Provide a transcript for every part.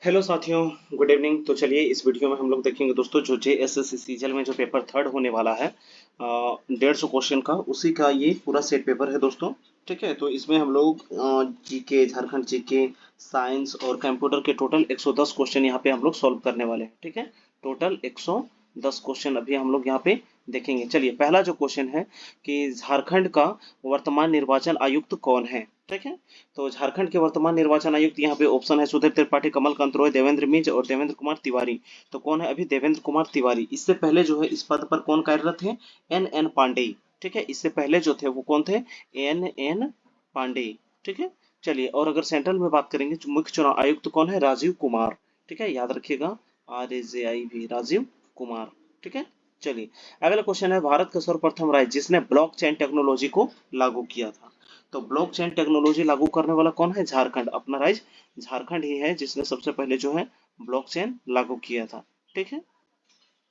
Hello साथियों, good evening. तो चलिए इस वीडियो में हम लोग देखेंगे दोस्तों जो जेएसएससी सीजल में जो पेपर थर्ड होने वाला है 150 क्वेश्चन का, उसी का ये पूरा सेट पेपर है दोस्तों। ठीक है, तो इसमें हम लोग जीके, झारखंड जीके, साइंस और कंप्यूटर के टोटल 110 क्वेश्चन यहाँ पे हम लोग सॉल्व करने वाले हैं। ठीक है, टोटल 110 क्वेश्चन अभी हम लोग यहाँ पे देखेंगे। चलिए, पहला जो क्वेश्चन है कि झारखंड का वर्तमान निर्वाचन आयुक्त कौन है। ठीक है, तो झारखंड के वर्तमान निर्वाचन आयुक्त यहाँ पे ऑप्शन है सुधीर त्रिपाठी, कमलकांत रॉय, देवेंद्र मिंज और देवेंद्र कुमार तिवारी। तो कौन है अभी? देवेंद्र कुमार तिवारी। इससे पहले जो है इस पद पर कौन कार्यरत है? N N Pandey. ठीक है, इससे पहले जो थे वो कौन थे? N N Pandey. ठीक है, चलिए, और अगर सेंट्रल में बात करेंगे तो मुख्य चुनाव आयुक्त कौन है? राजीव कुमार। ठीक है, याद रखिएगा, RAJIV, राजीव कुमार। ठीक है, चलिए, अगला क्वेश्चन है भारत का सर्वप्रथम राज्य जिसने ब्लॉकचेन टेक्नोलॉजी को लागू किया था। तो ब्लॉकचेन टेक्नोलॉजी लागू करने वाला कौन है? झारखंड। अपना राज्य झारखंड ही है जिसने सबसे पहले जो है ब्लॉकचेन लागू किया था। ठीक है,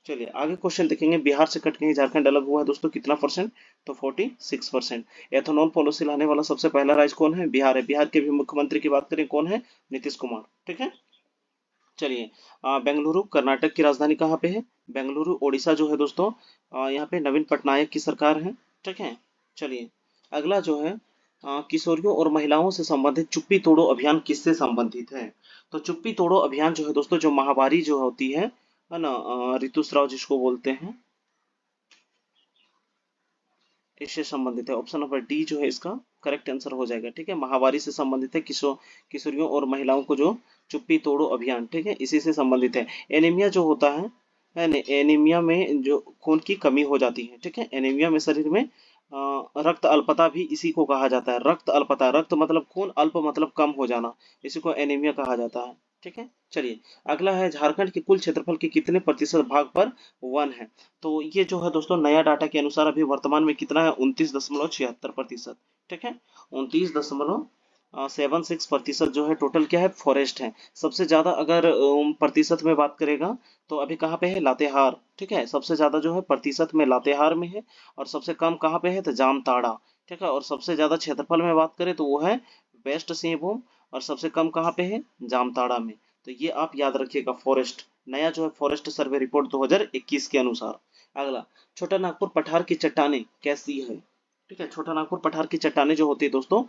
चलिए आगे क्वेश्चन देखेंगे। बिहार से कट के ही झारखंड अलग हुआ है दोस्तों, कितना परसेंट? तो 46%। एथेनॉल पॉलिसी लाने वाला सबसे पहला राज्य कौन है? बिहार है। बिहार के भी मुख्यमंत्री की बात करें, कौन है? नीतीश कुमार। ठीक है, चलिए, बेंगलुरु कर्नाटक की राजधानी कहाँ पे है? बेंगलुरु उड़ीसा जो है दोस्तों, यहाँ पे नवीन पटनायक की सरकार है। ठीक है, चलिए, अगला जो है किशोरियों और महिलाओं से संबंधित चुप्पी तोड़ो अभियान किससे संबंधित है? तो चुप्पी तोड़ो अभियान जो है दोस्तों, जो महामारी जो होती है ना, ऋतुस्राव जिसको बोलते हैं, इससे संबंधित है। ऑप्शन नंबर डी जो है इसका करेक्ट आंसर हो जाएगा। ठीक है, महामारी से संबंधित है, किशोरियों और महिलाओं को जो चुप्पी तोड़ो अभियान, ठीक है, इसी से संबंधित है। एनीमिया जो होता है ना, एनीमिया में जो खून की कमी हो जाती है। ठीक है, एनीमिया में शरीर में रक्त अल्पता भी इसी को कहा जाता है। रक्त अल्पता, रक्त मतलब खून, अल्प मतलब कम हो जाना, इसी को एनीमिया कहा जाता है। ठीक है, चलिए, अगला है झारखंड के कुल क्षेत्रफल के कितने प्रतिशत भाग पर वन है? तो ये जो है दोस्तों नया डाटा के अनुसार अभी वर्तमान में कितना है? 29.76%। ठीक है, 29.76% जो है टोटल क्या है? फॉरेस्ट है। सबसे ज्यादा अगर प्रतिशत में बात करेगा तो अभी कहाँ पे है? लातेहार। ठीक है, सबसे ज्यादा जो है प्रतिशत में लातेहार में है, और सबसे कम कहाँ पे है? तो जामताड़ा। ठीक है, और सबसे ज्यादा क्षेत्रफल में बात करें तो वो है वेस्ट सिंहभूम, और सबसे कम कहाँ पे है? जामताड़ा में। तो ये आप याद रखिएगा, फॉरेस्ट नया जो है फॉरेस्ट सर्वे रिपोर्ट 2021 के अनुसार। अगला, छोटा नागपुर पठार की चट्टानें कैसी है? ठीक है, छोटा नागपुर पठार की चट्टानें जो होती है दोस्तों,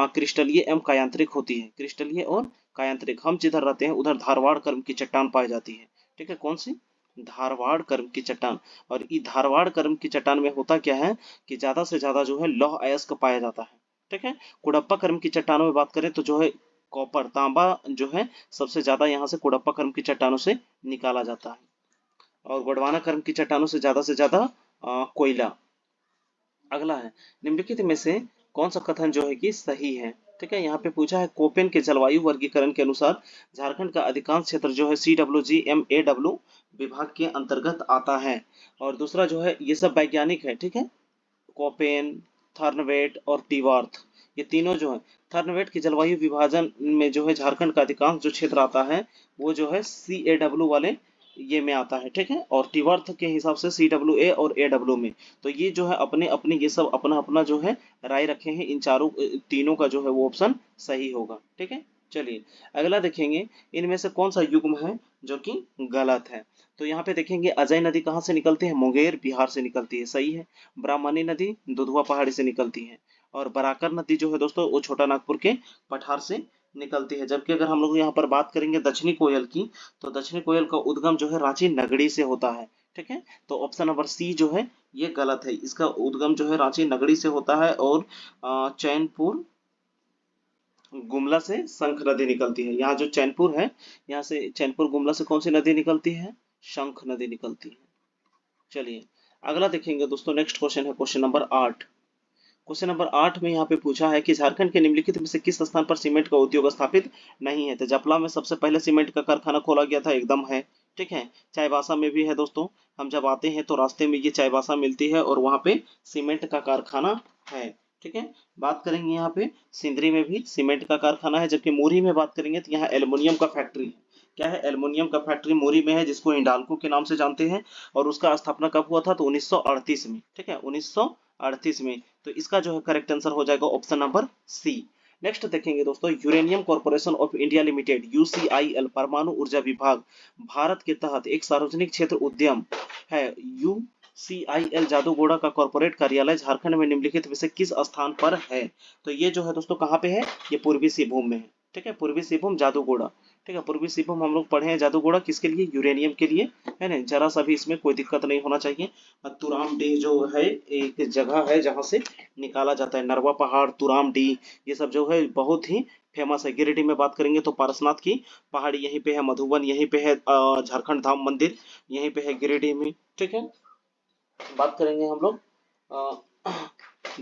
क्रिस्टलीय एवं कायांतरिक होती है। क्रिस्टलीय और कायांतरिक। हम जिधर रहते हैं उधर धारवाड़ कर्म की चट्टान पाई जाती है। ठीक है, कौन सी? धारवाड़ कर्म की चट्टान। और ये धारवाड़ कर्म की चट्टान में होता क्या है कि ज्यादा से ज्यादा जो है लौह अयस्क पाया जाता है। ठीक है, कुड़प्पा कर्म की चट्टानों में बात करें तो जो है कॉपर, तांबा जो है सबसे ज्यादा यहाँ से कुड़प्पा कर्म की चट्टानों से निकाला जाता है, और गोंडवाना कर्म की चट्टानों से ज्यादा कोयला। अगला है, निम्नलिखित में से कौन सा कथन जो है कि सही है? ठीक है, यहाँ पे पूछा है कोपेन के जलवायु वर्गीकरण के अनुसार झारखंड का अधिकांश क्षेत्र जो है CWG-MAW विभाग के अंतर्गत आता है। और दूसरा जो है, ये सब वैज्ञानिक है। ठीक है, कोपेन, थर्नवेट और टीवार्थ, ये तीनों जो है, थर्नवेट के जलवायु विभाजन में जो है झारखंड का अधिकांश जो क्षेत्र आता है वो जो है CAW वाले ये में आता है। ठीक है, और टीवर्थ के हिसाब से CWA और AW में। तो ये जो है अपने अपने ये सब अपना अपना जो है राय रखे हैं, इन चारों तीनों का जो है वो ऑप्शन सही होगा। ठीक है, चलिए, अगला देखेंगे, इनमें से कौन सा युग्म है जो कि गलत है? तो यहाँ पे देखेंगे, अजय नदी कहाँ से निकलती है? मुंगेर, बिहार से निकलती है, सही है। ब्राह्मणी नदी दुधवा पहाड़ी से निकलती है। और बराकर नदी जो है दोस्तों वो छोटा नागपुर के पठार से निकलती है। जबकि अगर हम लोग यहाँ पर बात करेंगे दक्षिणी कोयल की, तो दक्षिणी कोयल का उद्गम जो है रांची नगरी से होता है। ठीक है, तो ऑप्शन नंबर सी जो है ये गलत है। इसका उद्गम जो है रांची नगरी से होता है, और चैनपुर गुमला से शंख नदी निकलती है। यहाँ जो चैनपुर है, यहाँ से चैनपुर गुमला से कौन सी नदी निकलती है? शंख नदी निकलती है। चलिए, अगला देखेंगे दोस्तों, नेक्स्ट क्वेश्चन है क्वेश्चन नंबर 8। क्वेश्चन नंबर 8 में यहाँ पे पूछा है कि झारखंड के निम्नलिखित में से किस स्थान पर सीमेंट का उद्योग स्थापित नहीं है? तो जपला में सबसे पहले सीमेंट का कारखाना खोला गया था, एकदम है। ठीक है, चाईबासा में भी है दोस्तों। हम जब आते हैं तो रास्ते में ये चाईबासा मिलती है, और वहाँ पे सीमेंट का कारखाना है। ठीक है, बात करेंगे यहाँ पे सिंदरी में भी सीमेंट का कारखाना है। जबकि मोरी में बात करेंगे तो यहाँ एल्युमिनियम का फैक्ट्री है। क्या है? एल्युमिनियम का फैक्ट्री मोरी में है, जिसको हिंडाल्को के नाम से जानते हैं। और उसका स्थापना कब हुआ था? तो 1938 में। ठीक है, 1938 में। तो इसका जो है करेक्ट आंसर हो जाएगा ऑप्शन नंबर सी। नेक्स्ट देखेंगे दोस्तों, uranium corporation of India limited UCIL परमाणु ऊर्जा विभाग भारत के तहत एक सार्वजनिक क्षेत्र उद्यम है। यूसीआईएल जादूगोड़ा का कॉर्पोरेट कार्यालय झारखंड में निम्नलिखित में से किस स्थान पर है? तो ये जो है दोस्तों कहाँ पे है? ये पूर्वी सिंहभूम में है। ठीक है, पूर्वी सिंहभूम जादूगोड़ा। ठीक है, पूर्वी सिंहभूम हम लोग पढ़े हैं। जादूगोड़ा किसके लिए? यूरेनियम के लिए, है ना। जरा सा भी इसमें कोई दिक्कत नहीं होना चाहिए। तुराम डी जो है एक जगह है जहाँ से निकाला जाता है। नरवा पहाड़, तुराम डी, ये सब जो है बहुत ही फेमस है। गिरिडीह में बात करेंगे तो पारसनाथ की पहाड़ी यहीं पे है। मधुबन यहीं पे है। झारखंड धाम मंदिर यहीं पे है गिरिडीह में। ठीक है, बात करेंगे हम लोग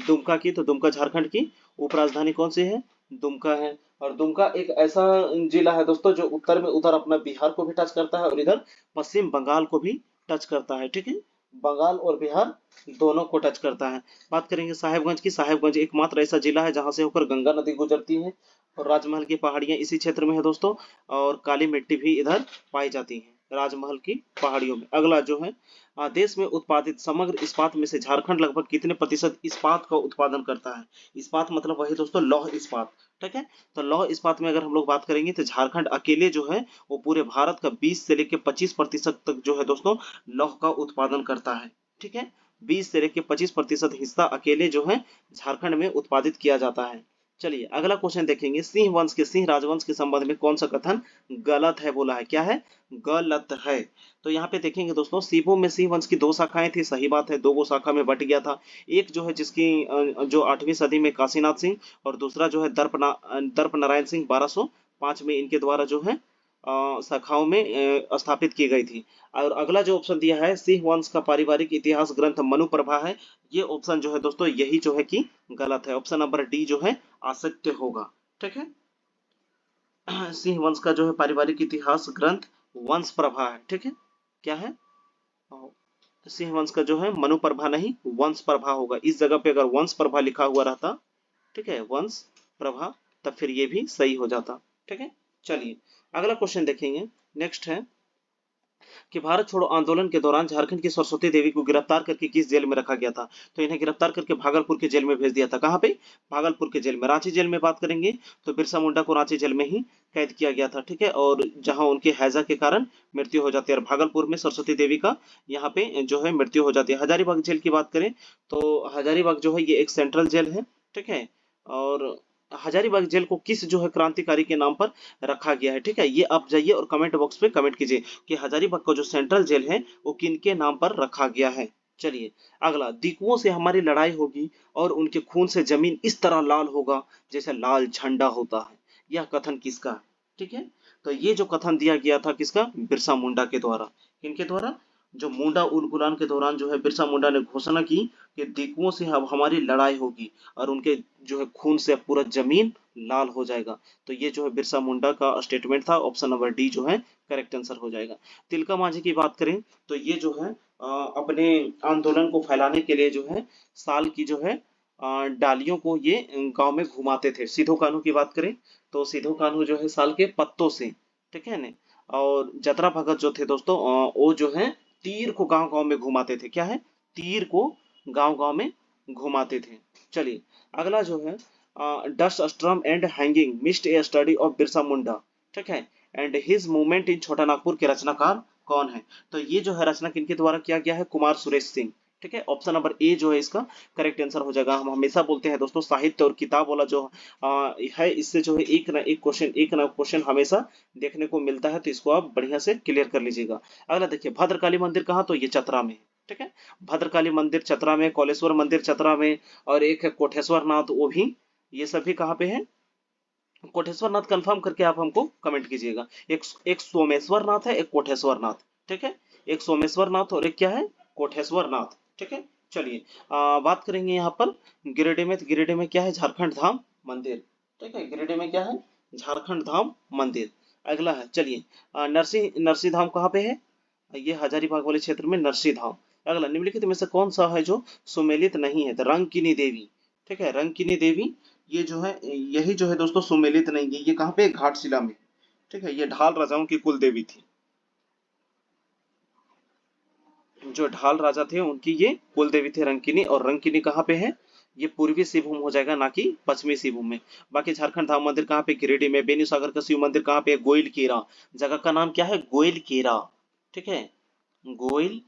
दुमका की, तो दुमका झारखंड की उपराजधानी कौन सी है? दुमका है। और दुमका एक ऐसा जिला है दोस्तों जो उत्तर में उधर अपना बिहार को भी टच करता है और इधर पश्चिम बंगाल को भी टच करता है। ठीक है, बंगाल और बिहार दोनों को टच करता है। बात करेंगे साहेबगंज की। साहेबगंज एकमात्र ऐसा जिला है जहां से होकर गंगा नदी गुजरती है और राजमहल की पहाड़ियां इसी क्षेत्र में है दोस्तों। और काली मिट्टी भी इधर पाई जाती है राजमहल की पहाड़ियों में। अगला जो है, देश में उत्पादित समग्र इस्पात में से झारखंड लगभग कितने प्रतिशत इस्पात का उत्पादन करता है? इस्पात मतलब वही दोस्तों लौह इस्पात। ठीक है, तो लौह इस्पात में अगर हम लोग बात करेंगे तो झारखंड अकेले जो है वो पूरे भारत का 20 से लेकर 25% तक जो है दोस्तों लौह का उत्पादन करता है। ठीक है, 20 से लेकर 25% हिस्सा अकेले जो है झारखंड में उत्पादित किया जाता है। चलिए अगला क्वेश्चन देखेंगे, सिंह वंश के, सिंह राजवंश के संबंध में कौन सा कथन गलत है बोला है? क्या है? गलत है। तो यहाँ पे देखेंगे दोस्तों, सिंहभूम में सिंह वंश की 2 शाखाएं थी, सही बात है, 2 शाखा में बट गया था। एक जो है जिसकी जो 8वीं सदी में काशीनाथ सिंह, और दूसरा जो है दर्प नारायण सिंह 1205 में इनके द्वारा जो है शाखाओं में स्थापित की गई थी। और अगला जो ऑप्शन दिया है, सिंह वंश का पारिवारिक इतिहास ग्रंथ मनु प्रभा है, ये ऑप्शन जो है दोस्तों यही जो है कि गलत है। ऑप्शन नंबर डी जो है असत्य होगा। ठीक है, सिंह वंश का जो है पारिवारिक इतिहास ग्रंथ वंश प्रभा है। ठीक है, क्या है? सिंह वंश का जो है मनु प्रभा नहीं वंश प्रभा होगा। इस जगह पे अगर वंश प्रभा लिखा हुआ रहता, ठीक है, वंश प्रभा, तब फिर ये भी सही हो जाता। ठीक है, चलिए अगला क्वेश्चन देखेंगे। नेक्स्ट है कि भारत छोड़ो आंदोलन के दौरान झारखंड की सरस्वती देवी को गिरफ्तार करके किस जेल में रखा गया था? तो इन्हें गिरफ्तार करके भागलपुर के जेल में भेज दिया था। कहाँ पे? भागलपुर के जेल में। रांची जेल में बात करेंगे तो बिरसा मुंडा को रांची जेल में ही कैद किया गया था। ठीक है, और जहां उनके हैजा के कारण मृत्यु हो जाती है। और भागलपुर में सरस्वती देवी का यहाँ पे जो है मृत्यु हो जाती है। हजारीबाग जेल की बात करें तो हजारीबाग जो है ये एक सेंट्रल जेल है। ठीक है, और हजारीबाग जेल को किस जो है क्रांतिकारी के नाम पर रखा गया है? ठीक है, ये आप जाइए और कमेंट बॉक्स पे कमेंट कीजिए कि हजारीबाग का जो सेंट्रल जेल है वो किनके नाम पर रखा गया है। चलिए अगला, दिकुओं से हमारी लड़ाई होगी और उनके खून से जमीन इस तरह लाल होगा जैसे लाल झंडा होता है। यह कथन किसका है? ठीक है, तो ये जो कथन दिया गया था किसका? बिरसा मुंडा के द्वारा। किनके द्वारा? जो मुंडा उलगुलान के दौरान जो है बिरसा मुंडा ने घोषणा की कि दिकुओं से अब हमारी लड़ाई होगी और उनके जो है खून से पूरा जमीन लाल हो जाएगा। तो ये जो है बिरसा मुंडा का स्टेटमेंट था। ऑप्शन नंबर डी जो है करेक्ट आंसर हो जाएगा। तिलका मांझी की बात करें तो ये जो है अपने आंदोलन को फैलाने के लिए जो है साल की जो है डालियों को ये गांव में घुमाते थे। सिद्धू कान्हू की बात करें तो सिद्धू कान्हू जो है साल के पत्तों से, ठीक है ना। और जतरा भगत जो थे दोस्तों वो जो है तीर को गांव गांव में घुमाते थे। क्या है? तीर को गांव गांव में घुमाते थे। चलिए अगला जो है, dust storm and hanging mist a study of Birsa Munda, ठीक है, एंड हिज मूवमेंट इन छोटा नागपुर के रचनाकार कौन है? तो ये जो है रचना किनके द्वारा किया गया है? कुमार सुरेश सिंह। ठीक है, ऑप्शन नंबर ए जो है इसका करेक्ट आंसर हो जाएगा। हम हमेशा बोलते हैं दोस्तों साहित्य और किताब वाला जो है इससे जो है एक ना क्वेश्चन हमेशा देखने को मिलता है, तो इसको आप बढ़िया से क्लियर कर लीजिएगा। अगला देखिए, भद्रकाली मंदिर कहाँ? तो ये चतरा में। ठीक है, भद्रकाली मंदिर चतरा में, कौलेश्वर मंदिर चतरा में, और एक है कोठेश्वर नाथ, वो भी, ये सभी कहाँ पे है? कोठेश्वर नाथ कंफर्म करके आप हमको कमेंट कीजिएगा। एक सोमेश्वर नाथ है, एक कोठेश्वर नाथ। ठीक है, एक सोमेश्वर नाथ और एक क्या है? कोठेश्वर नाथ। ठीक है, चलिए बात करेंगे यहाँ पर गिरिडीह में। तो गिरिडीह में क्या है? झारखंड धाम मंदिर। ठीक है, गिरिडीह में क्या है? झारखंड धाम मंदिर। अगला है, चलिए नरसिंह धाम कहाँ पे है? ये हजारीबाग वाले क्षेत्र में नरसिंह धाम। अगला, निम्नलिखित में से कौन सा है जो सुमेलित नहीं है? तो रंगकिनी देवी। ठीक है, रंगकिनी देवी ये जो है यही जो है दोस्तों सुमेलित नहीं है। ये कहाँ पे? घाटशिला में। ठीक है, ये ढाल राजाओं की कुल देवी थी। जो ढाल राजा थे उनकी ये कुल देवी थे रंकिनी। और रंकिनी कहाँ पे है? ये पूर्वी सिंहभूम हो जाएगा, ना कि पश्चिमी सिंहभूम में। बाकी झारखंड धाम मंदिर कहाँ पे, गिरिडीह में। बेनी सागर का शिव मंदिर कहाँ पे है, गोइल केरा। जगह का नाम क्या है, गोइल केरा, ठीक है, गोइल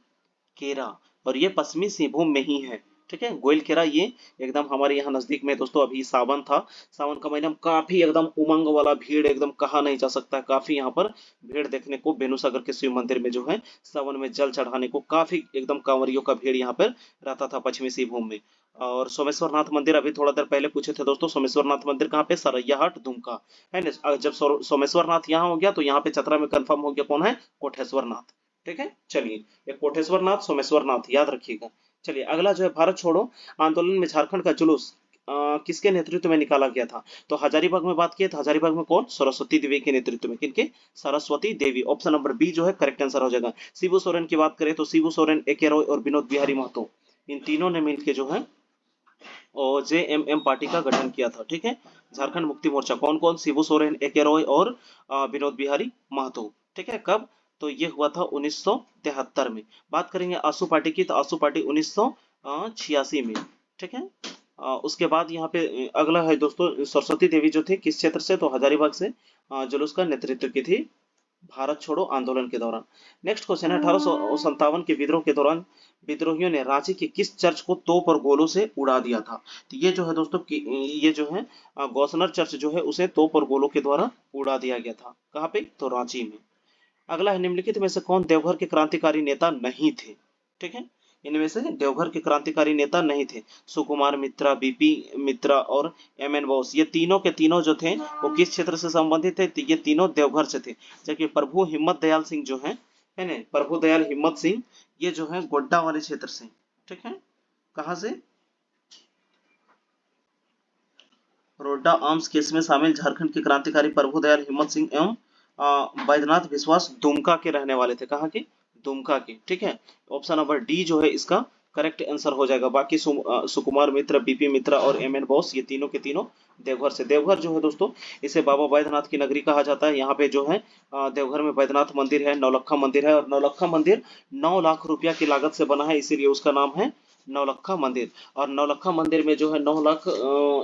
केरा। और ये पश्चिमी सिंहभूम में ही है, ठीक है, गोइल केरा। ये एकदम हमारे यहाँ नजदीक में दोस्तों। अभी सावन था, सावन का महीना में काफी एकदम उमंग वाला भीड़, एकदम कहा नहीं जा सकता है। काफी यहाँ पर भीड़ देखने को बेनुसागर के शिव मंदिर में जो है सावन में जल चढ़ाने को काफी एकदम कांवरियों का भीड़ यहाँ पर रहता था पश्चिमी सिंहभूम में। और सोमेश्वर नाथ मंदिर अभी थोड़ा देर पहले पूछे थे दोस्तों, सोमेश्वर नाथ मंदिर कहाँ पे, सरैयाहाट दुमका, है ना। जब सोमेश्वर नाथ यहाँ हो गया तो यहाँ पे चतरा में कंफर्म हो गया कौन है, कोटेश्वर नाथ, ठीक है। चलिए, ये कोटेश्वर नाथ, सोमेश्वर नाथ याद रखिएगा। चलिए अगला जो है, भारत छोड़ो आंदोलन में झारखंड का जुलूस किसके नेतृत्व में निकाला गया था। तो हजारीबाग में बात किए तो हजारीबाग में कौन, सरस्वती देवी के नेतृत्व में। किनके, सरस्वती देवी। ऑप्शन नंबर बी जो है करेक्ट आंसर हो जाएगा। शिबू सोरेन की बात करें तो शिबू सोरेन, ए के रॉय और विनोद बिहारी महतो, इन तीनों ने मिलकर जो है और जेएमएम पार्टी का गठन किया था, ठीक है। झारखंड मुक्ति मोर्चा कौन कौन, शिबू सोरेन, ए के रॉय और विनोद बिहारी महतो, ठीक है। कब, तो ये हुआ था 1973 में। बात करेंगे आसू पार्टी की तो आसू पार्टी 1986 में, ठीक है। उसके बाद यहाँ पे अगला है दोस्तों, सरस्वती देवी जो थे किस क्षेत्र से, तो हजारीबाग से जुलूस का नेतृत्व की थी भारत छोड़ो आंदोलन के दौरान। नेक्स्ट क्वेश्चन है, 1857 के विद्रोह के दौरान विद्रोहियों ने रांची के किस चर्च को तोप और गोलों से उड़ा दिया था। तो ये जो है दोस्तों ये जो है गौसनर चर्च जो है उसे तोप और गोलों के द्वारा उड़ा दिया गया था। कहाँ पे, तो रांची में। अगला है, निम्नलिखित में से कौन देवघर के क्रांतिकारी नेता नहीं थे, ठीक है। इनमें से देवघर के क्रांतिकारी नेता नहीं थे। सुकुमार मित्रा, बीपी मित्रा और एम एन बोस, ये तीनों के तीनों जो थे वो किस क्षेत्र से संबंधित थे, तो ये तीनों देवघर से थे। जबकि प्रभु हिम्मत दयाल सिंह जो है ना, प्रभु दयाल हिम्मत सिंह, ये जो है गोड्डा वाले क्षेत्र से, ठीक है। कहाँ से, रोड्डा आर्म्स केस में शामिल झारखंड के क्रांतिकारी प्रभुदयाल हिम्मत सिंह एवं बैद्यनाथ विश्वास दुमका के रहने वाले थे। कहाँ के, दुमका के, ठीक है। ऑप्शन नंबर डी जो है इसका करेक्ट आंसर हो जाएगा। बाकी सुकुमार मित्र, बीपी मित्रा और एम एन बोस, ये तीनों के तीनों देवघर से। देवघर जो है दोस्तों, इसे बाबा बैद्यनाथ की नगरी कहा जाता है। यहाँ पे जो है देवघर में बैद्यनाथ मंदिर है, नौलखा मंदिर है, और नौलखा मंदिर 9 लाख रुपया की लागत से बना है, इसीलिए उसका नाम है नौलखा मंदिर। और नौलखा मंदिर में जो है 9 लाख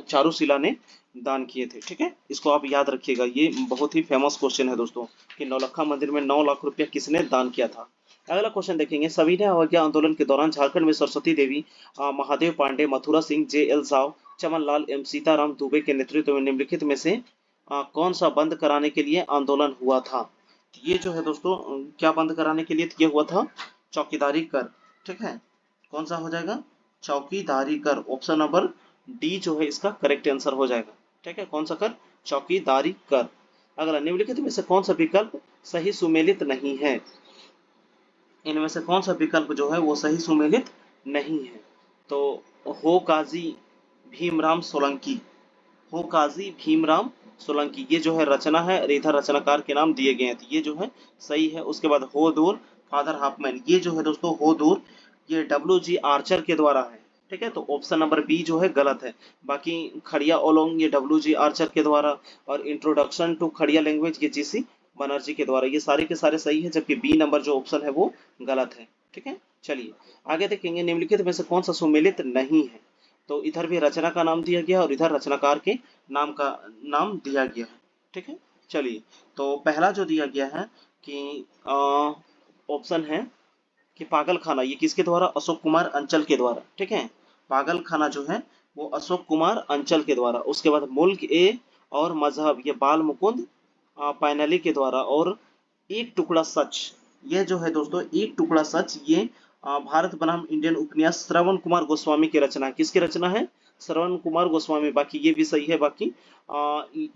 चारूशिला ने दान किए थे, ठीक है। इसको आप याद रखिएगा, ये बहुत ही फेमस क्वेश्चन है दोस्तों कि नौलखा मंदिर में 9 लाख रुपया किसने दान किया था। अगला क्वेश्चन देखेंगे, सविनय अवज्ञा आंदोलन के दौरान झारखंड में सरस्वती देवी, महादेव पांडे, मथुरा सिंह, जे एल साव, चमन लाल एवं सीताराम दुबे के नेतृत्व में निम्नलिखित में से कौन सा बंद कराने के लिए आंदोलन हुआ था। ये जो है दोस्तों क्या बंद कराने के लिए ये हुआ था, चौकीदारी कर, ठीक है। कौन सा हो जाएगा, चौकीदारी कर। ऑप्शन नंबर डी जो है इसका करेक्ट आंसर हो जाएगा, ठीक है। कौन सा कर, चौकीदारी कर। अगला, निम्नलिखित में से कौन सा विकल्प सही सुमेलित नहीं है। इनमें से कौन सा विकल्प जो है वो सही सुमेलित नहीं है। तो हो काजी भीमराम सोलंकी, हो काजी भीमराम सोलंकी, ये जो है रचना है, इधर रचनाकार के नाम दिए गए हैं, तो ये जो है सही है। उसके बाद हो दूर फादर हाफमैन, ये जो है दोस्तों हो दूर, ये डब्ल्यू जी आर्चर के द्वारा है, ठीक है। तो ऑप्शन नंबर बी जो है गलत है। बाकी खड़िया ओलोंग, ये डब्ल्यू जी आर्चर के द्वारा, और इंट्रोडक्शन टू खड़िया लैंग्वेज, ये जीसी बनर्जी के द्वारा, ये सारे के सारे सही है। जबकि बी नंबर जो ऑप्शन है वो गलत है, ठीक है। चलिए आगे देखेंगे, निम्नलिखित में से कौन सा सुमेलित नहीं है। तो इधर भी रचना का नाम दिया गया और इधर रचनाकार के नाम दिया गया है, ठीक है। चलिए, तो पहला जो दिया गया है कि ऑप्शन है कि पागल खाना, ये किसके द्वारा, अशोक कुमार अंचल के द्वारा, ठीक है। पागल खाना जो है वो अशोक कुमार अंचल के द्वारा। उसके बाद मुल्क ए और मजहब, ये बाल मुकुंद पैनली के द्वारा। और एक टुकड़ा सच, ये जो है दोस्तों एक टुकड़ा सच, ये भारत बनाम इंडियन उपन्यास श्रवण कुमार गोस्वामी की रचना, किसकी रचना है, श्रवण कुमार गोस्वामी। बाकी ये भी सही है। बाकी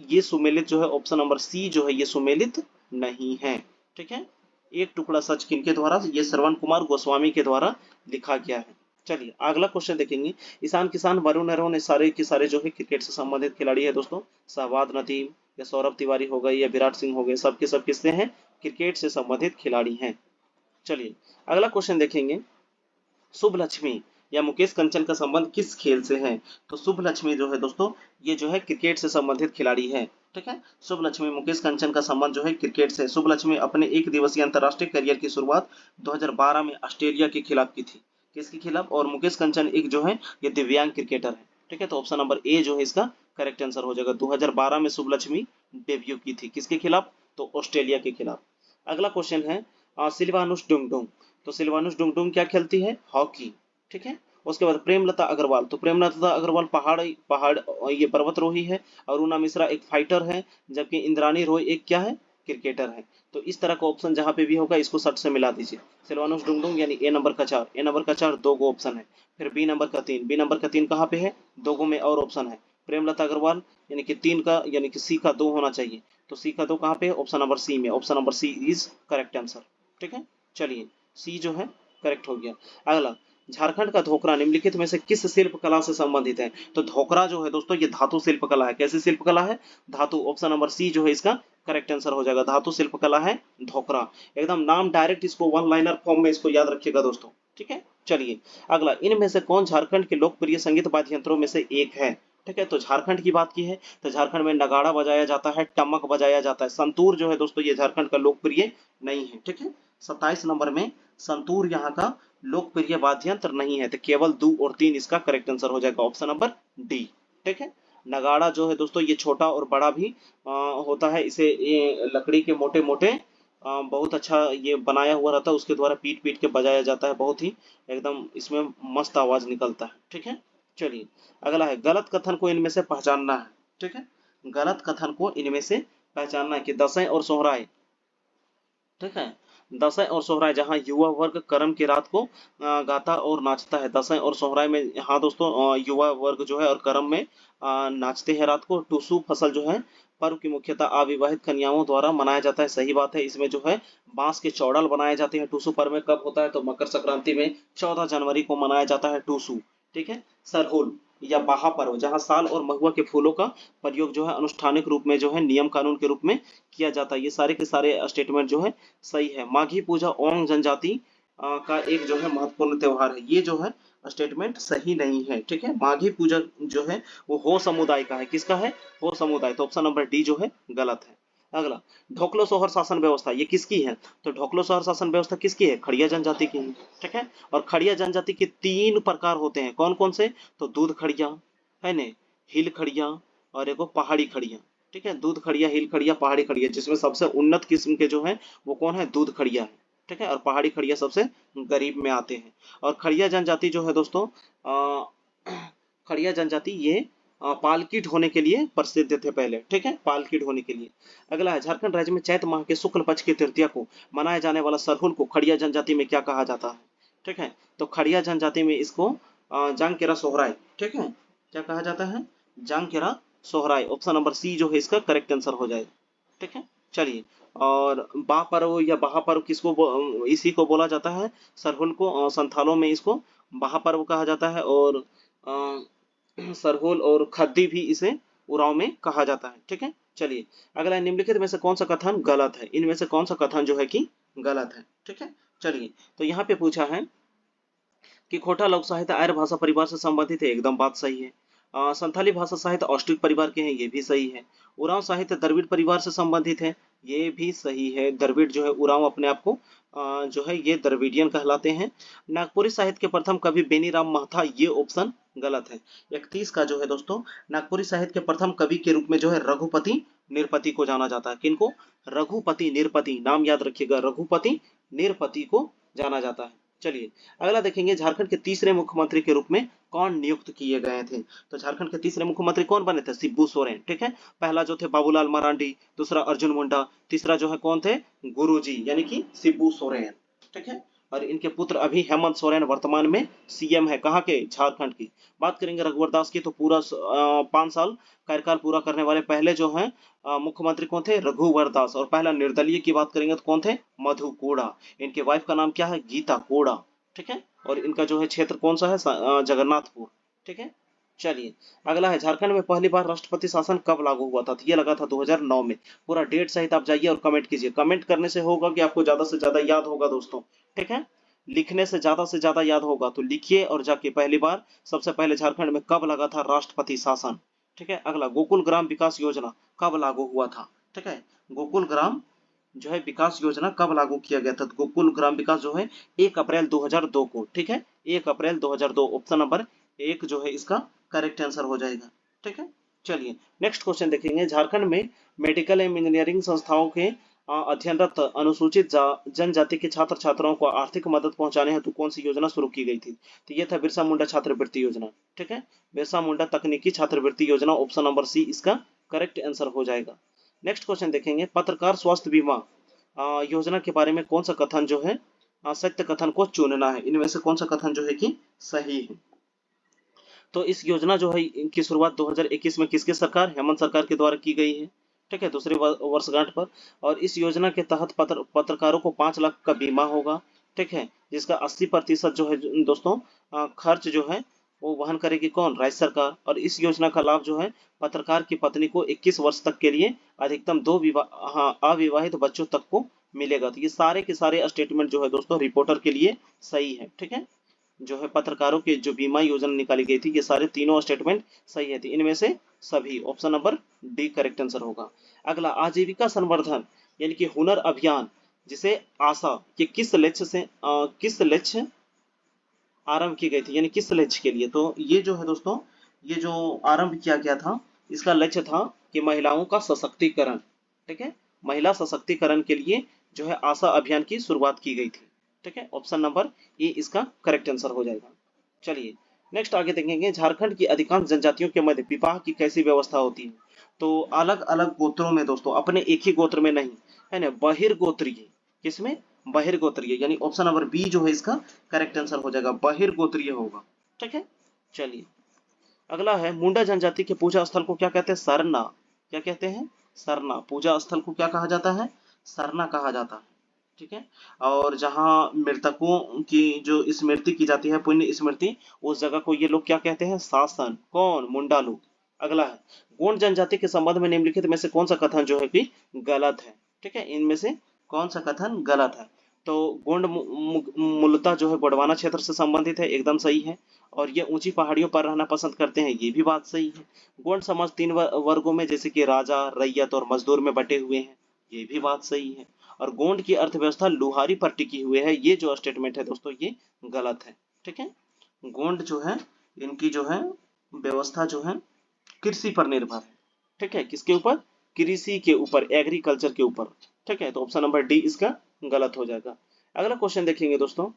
ये सुमेलित जो है ऑप्शन नंबर सी जो है ये सुमेलित नहीं है, ठीक है। एक टुकड़ा सच किनके द्वारा, ये श्रवण कुमार गोस्वामी के द्वारा लिखा गया है। चलिए अगला क्वेश्चन देखेंगे, ईशान किसान, वरुण नरवणे सारे के सारे जो है क्रिकेट से संबंधित खिलाड़ी है दोस्तों। सहवाग नदीम या सौरभ तिवारी हो गए या विराट सिंह हो गए, सबके सब किससे हैं, क्रिकेट से संबंधित खिलाड़ी हैं। चलिए अगला क्वेश्चन देखेंगे, शुभ लक्ष्मी या मुकेश कंचन का संबंध किस खेल से है। तो शुभ लक्ष्मी जो है दोस्तों ये जो है क्रिकेट से संबंधित खिलाड़ी है, ठीक है। शुभ लक्ष्मी मुकेश कंचन का संबंध जो है क्रिकेट से। शुभ लक्ष्मी अपने एक दिवसीय अंतर्राष्ट्रीय करियर की शुरुआत 2012 में ऑस्ट्रेलिया के खिलाफ की थी, किसके खिलाफ, और मुकेश कंचन एक जो है ये दिव्यांग क्रिकेटर है, ठीक है, तो ऑप्शन नंबर ए जो है इसका करेक्ट आंसर हो जाएगा। 2012 में शुभलक्ष्मी डेब्यू की थी, किसके खिलाफ? तो ऑस्ट्रेलिया के खिलाफ। अगला क्वेश्चन है सिल्वानुस डुंगडुंग। तो सिल्वानुस डुंगडुंग क्या खेलती है? हॉकी। ठीक है, उसके बाद प्रेमलता अग्रवाल। तो प्रेमलता अग्रवाल पहाड़ पहाड़ ये पर्वतरोही है। अरुणा मिश्रा एक फाइटर है, जबकि इंद्राणी रॉय एक क्या है? क्रिकेटर है। तो इस तरह का ऑप्शन जहां पे भी होगा इसको सट से मिला दीजिए। सिल्वानुस डुंगडुंग यानी ए नंबर का 4, ए नंबर का 4 दो गो ऑप्शन है। फिर बी नंबर का 3, बी नंबर का 3 कहाँ पे है? दो गो में और ऑप्शन है। प्रेमलता अग्रवाल यानी कि 3 का, यानी कि सी का 2 होना चाहिए। तो सी का 2 कहाँ पे है? ऑप्शन नंबर सी में। Option number C is correct answer. ठीक है, चलिए सी जो है करेक्ट हो गया। अगला, झारखंड का धोकरा निम्नलिखित में से किस शिल्प कला से संबंधित है? तो धोकरा जो है दोस्तों ये धातु शिल्प कला है। कैसी शिल्प कला है? धातु। ऑप्शन नंबर सी जो है इसका करेक्ट आंसर हो जाएगा। धातु शिल्प कला है धोकरा। एकदम नाम डायरेक्ट इसको वन लाइनर फॉर्म में इसको याद रखिएगा दोस्तों। ठीक है, चलिए अगला, इनमें से कौन झारखंड के लोकप्रिय संगीत वाद्य यंत्रों में से एक है? ठीक है, तो झारखंड की बात की है तो झारखंड में नगाड़ा बजाया जाता है, टमक बजाया जाता है। संतूर जो है दोस्तों ये झारखंड का लोकप्रिय नहीं है। ठीक है, 27 नंबर में संतूर यहाँ का लोकप्रिय वाद्य यंत्र नहीं है, तो केवल 2 और 3 इसका करेक्ट आंसर हो जाएगा। Option number D. ठीक है, नगाड़ा जो है दोस्तों ये छोटा और बड़ा भी होता है। इसे ये लकड़ी के मोटे मोटे बहुत अच्छा ये बनाया हुआ रहता है, उसके द्वारा पीट पीट के बजाया जाता है। बहुत ही एकदम इसमें मस्त आवाज निकलता है। ठीक है, चलिए अगला है, गलत कथन को इनमें से पहचानना है। ठीक है, गलत कथन को इनमें से पहचानना है कि दसैं और सोहराय। ठीक है, दसैं और सोहराय जहाँ युवा वर्ग करम की रात को गाता और नाचता है। दसैं और सोहराय में, हाँ दोस्तों, युवा वर्ग जो है और करम में नाचते हैं रात को। टूसू फसल जो है पर्व की मुख्यतः अविवाहित कन्याओं द्वारा मनाया जाता है। सही बात है, इसमें जो है बांस के चौड़ल बनाए जाते हैं। टूसू पर्व में कब होता है? तो मकर संक्रांति में 14 जनवरी को मनाया जाता है टूसू। ठीक है, सरहुल या बाहा पर्व जहाँ साल और महुआ के फूलों का प्रयोग जो है अनुष्ठानिक रूप में जो है नियम कानून के रूप में किया जाता है। ये सारे के सारे स्टेटमेंट जो है सही है। माघी पूजा ओंग जनजाति का एक जो है महत्वपूर्ण त्योहार है। ये जो है स्टेटमेंट सही नहीं है। ठीक है, माघी पूजा जो है वो हो समुदाय का है। किसका है? हो समुदाय। तो ऑप्शन नंबर डी जो है गलत है। अगला, ढोकलो सोहर शासन व्यवस्था ये किसकी है? तो ढोकलो सोहर शासन व्यवस्था किसकी है? खड़िया जनजाति की है। ठीक है, और खड़िया जनजाति के 3 प्रकार होते हैं। कौन कौन से? तो दूध खड़िया है ने, हिल खड़िया और एक पहाड़ी खड़िया। ठीक है, दूध खड़िया, हिल खड़िया, पहाड़ी खड़िया, जिसमें सबसे उन्नत किस्म के जो है वो कौन है? दूध खड़िया है। ठीक है, और पहाड़ी खड़िया सबसे गरीब में आते हैं। और खड़िया जनजाति जो है दोस्तों खड़िया जनजाति ये पालकी ढोने के लिए प्रसिद्ध थे पहले। ठीक है, पालकी ढोने के लिए। अगला है, झारखंड राज्य में चैत माह के शुक्ल पक्ष की तृतीया को मनाए जाने वाला सरहुल को खड़िया जनजाति में क्या कहा जाता है? ठीक है, तो खड़िया जनजाति में इसको जांगकेरा सोहराय। ठीक है, क्या कहा जाता है? जांगकेरा सोहराय। ऑप्शन नंबर सी जो है इसका करेक्ट आंसर हो जाएगा। ठीक है, चलिए, और बा पर्व या बहा पर्व किसको इसी को बोला जाता है सरहुल को। संथालों में इसको बहा पर्व कहा जाता है, और सरहुल और खद्दी भी इसे उराव में कहा जाता है। ठीक है, चलिए अगला, निम्नलिखित में से कौन सा कथन गलत है? इनमें से कौन सा कथन जो है कि गलत है? ठीक है, चलिए, तो यहाँ पे पूछा है कि खोटा लोक साहित्य आर्य भाषा परिवार से संबंधित है। एकदम बात सही है। संथाली भाषा साहित्य ऑस्ट्रिक परिवार के हैं। ये भी सही है। उरांव साहित्य द्रविड़ परिवार से संबंधित है। ये भी सही है। द्रविड़ जो है, उरांव अपने आप को जो है ये द्रविडियन कहलाते हैं। नागपुरी साहित्य के प्रथम कवि बेनीराम महथा, ये ऑप्शन गलत है। 31 का जो है दोस्तों, नागपुरी साहित्य के प्रथम कवि के रूप में जो है रघुपति निरपति को जाना जाता है। किनको? रघुपति निरपति, नाम याद रखिएगा, रघुपति निरपति को जाना जाता है। चलिए अगला देखेंगे, झारखंड के तीसरे मुख्यमंत्री के रूप में कौन नियुक्त किए गए थे? तो झारखंड के तीसरे मुख्यमंत्री कौन बने थे? शिबू सोरेन। ठीक है, पहला जो थे बाबूलाल मरांडी, दूसरा अर्जुन मुंडा, तीसरा जो है कौन थे? गुरुजी यानी कि शिबू सोरेन। ठीक है, और इनके पुत्र अभी हेमंत सोरेन वर्तमान में सीएम है। कहाँ के? झारखंड की। बात करेंगे रघुवर दास की, तो पूरा 5 साल कार्यकाल पूरा करने वाले पहले जो है मुख्यमंत्री कौन थे? रघुवर दास। और पहला निर्दलीय की बात करेंगे तो कौन थे? मधु कोड़ा। इनके वाइफ का नाम क्या है? गीता कोड़ा। ठीक है, और इनका जो है क्षेत्र कौन सा है? जगन्नाथपुर। ठीक है, चलिए अगला है, झारखंड में पहली बार राष्ट्रपति शासन कब लागू हुआ था? तो ये लगा था 2009 में। पूरा डेट सहित आप जाइए और कमेंट कीजिए। कमेंट करने से होगा कि आपको ज्यादा से ज्यादा याद होगा दोस्तों। ठीक है, लिखने से ज्यादा याद होगा, तो लिखिए और जाके पहली बार सबसे पहले झारखंड में कब लगा था राष्ट्रपति शासन। ठीक है, अगला, गोकुल ग्राम विकास योजना कब लागू हुआ था? ठीक है, गोकुल ग्राम जो है विकास योजना कब लागू किया गया था? तो गोकुल ग्राम विकास जो है 1 अप्रैल 2002 को। ठीक है, 1 अप्रैल 2002। ऑप्शन नंबर 1 जो है इसका करेक्ट आंसर हो जाएगा। ठीक है, चलिए नेक्स्ट क्वेश्चन देखेंगे। झारखंड में मेडिकल एवं इंजीनियरिंग संस्थाओं के अध्ययनरत अनुसूचित जनजाति के छात्र छात्राओं को आर्थिक मदद पहुंचाने हेतु कौन सी योजना शुरू की गई थी? तो ये था बिरसा मुंडा छात्रवृत्ति योजना। ठीक है, बिरसा मुंडा तकनीकी छात्रवृत्ति योजना, ऑप्शन नंबर सी इसका करेक्ट आंसर हो जाएगा। नेक्स्ट क्वेश्चन देखेंगे। पत्रकार स्वास्थ्य बीमा योजना के बारे में कौन सा कथन जो है सत्य कथन को चुनना है? इनमें से कौन सा कथन जो है कि सही है? तो इस योजना जो है इनकी शुरुआत 2021 में किसके सरकार, हेमंत सरकार के द्वारा की गई है। ठीक है, दूसरे वर्षगांठ पर। और इस योजना के तहत पत्रकारों को 5 लाख का बीमा होगा। ठीक है, जिसका 80% जो है दोस्तों खर्च जो है वो वहन करेगी कौन, राज्य सरकार। और इस योजना का लाभ जो है पत्रकार की पत्नी को 21 वर्ष तक के लिए अधिकतम 2 अविवाहित बच्चों तक को मिलेगा। तो ये सारे के सारे स्टेटमेंट जो है दोस्तों रिपोर्टर के लिए सही है। ठीक है, जो है पत्रकारों के जो बीमा योजना निकाली गई थी ये सारे तीनों स्टेटमेंट सही है। थी इनमें से सभी, option number D correct answer होगा। अगला, आजीविका संवर्धन यानी कि हुनर अभियान जिसे आशा के किस लक्ष्य आरंभ की गई थी, यानी किस लक्ष्य के लिए? तो ये जो है दोस्तों ये जो आरंभ किया गया था इसका लक्ष्य था कि महिलाओं का सशक्तिकरण। ठीक है, महिला सशक्तिकरण के लिए जो है आशा अभियान की शुरुआत की गई थी। ठीक है, ऑप्शन नंबर ए इसका करेक्ट आंसर हो जाएगा। चलिए नेक्स्ट आगे देखेंगे। झारखंड की अधिकांश जनजातियों के मध्य विवाह की कैसी व्यवस्था होती है? तो अलग अलग गोत्रों में दोस्तों, अपने एक ही गोत्र में नहीं, है ना, बहिर्गोत्रीय। किसमें? बहिर्गोत्रीय, यानी ऑप्शन नंबर बी जो है इसका करेक्ट आंसर हो जाएगा, बहिर्गोत्रीय होगा। ठीक है, चलिए अगला है। मुंडा जनजाति के पूजा स्थल को क्या कहते हैं? सरना। क्या कहते हैं? सरना। पूजा स्थल को क्या कहा जाता है? सरना कहा जाता है। ठीक है, और जहाँ मृतकों की जो स्मृति की जाती है, पुण्य स्मृति, उस जगह को ये लोग क्या कहते हैं? शासन। कौन? मुंडा लोग। अगला है। गोंड जनजाति के संबंध में निम्नलिखित में से कौन सा कथन जो है कि गलत है? ठीक है, इनमें से कौन सा कथन गलत है? तो गोंड मूलतः जो है गोंडवाना क्षेत्र से संबंधित है, एकदम सही है। और ये ऊंची पहाड़ियों पर रहना पसंद करते हैं, ये भी बात सही है। गोंड समाज 3 वर्गों में जैसे कि राजा, रैयत और मजदूर में बटे हुए हैं, ये भी बात सही है। और गोंड की अर्थव्यवस्था लुहारी पर टिकी हुई है, ये जो स्टेटमेंट है दोस्तों ये गलत है। ठीक है, गोंड जो है इनकी जो है व्यवस्था जो है कृषि पर निर्भर है। ठीक है, किसके ऊपर? कृषि के ऊपर, एग्रीकल्चर के ऊपर। ठीक है, तो ऑप्शन नंबर डी इसका गलत हो जाएगा। अगला क्वेश्चन देखेंगे दोस्तों।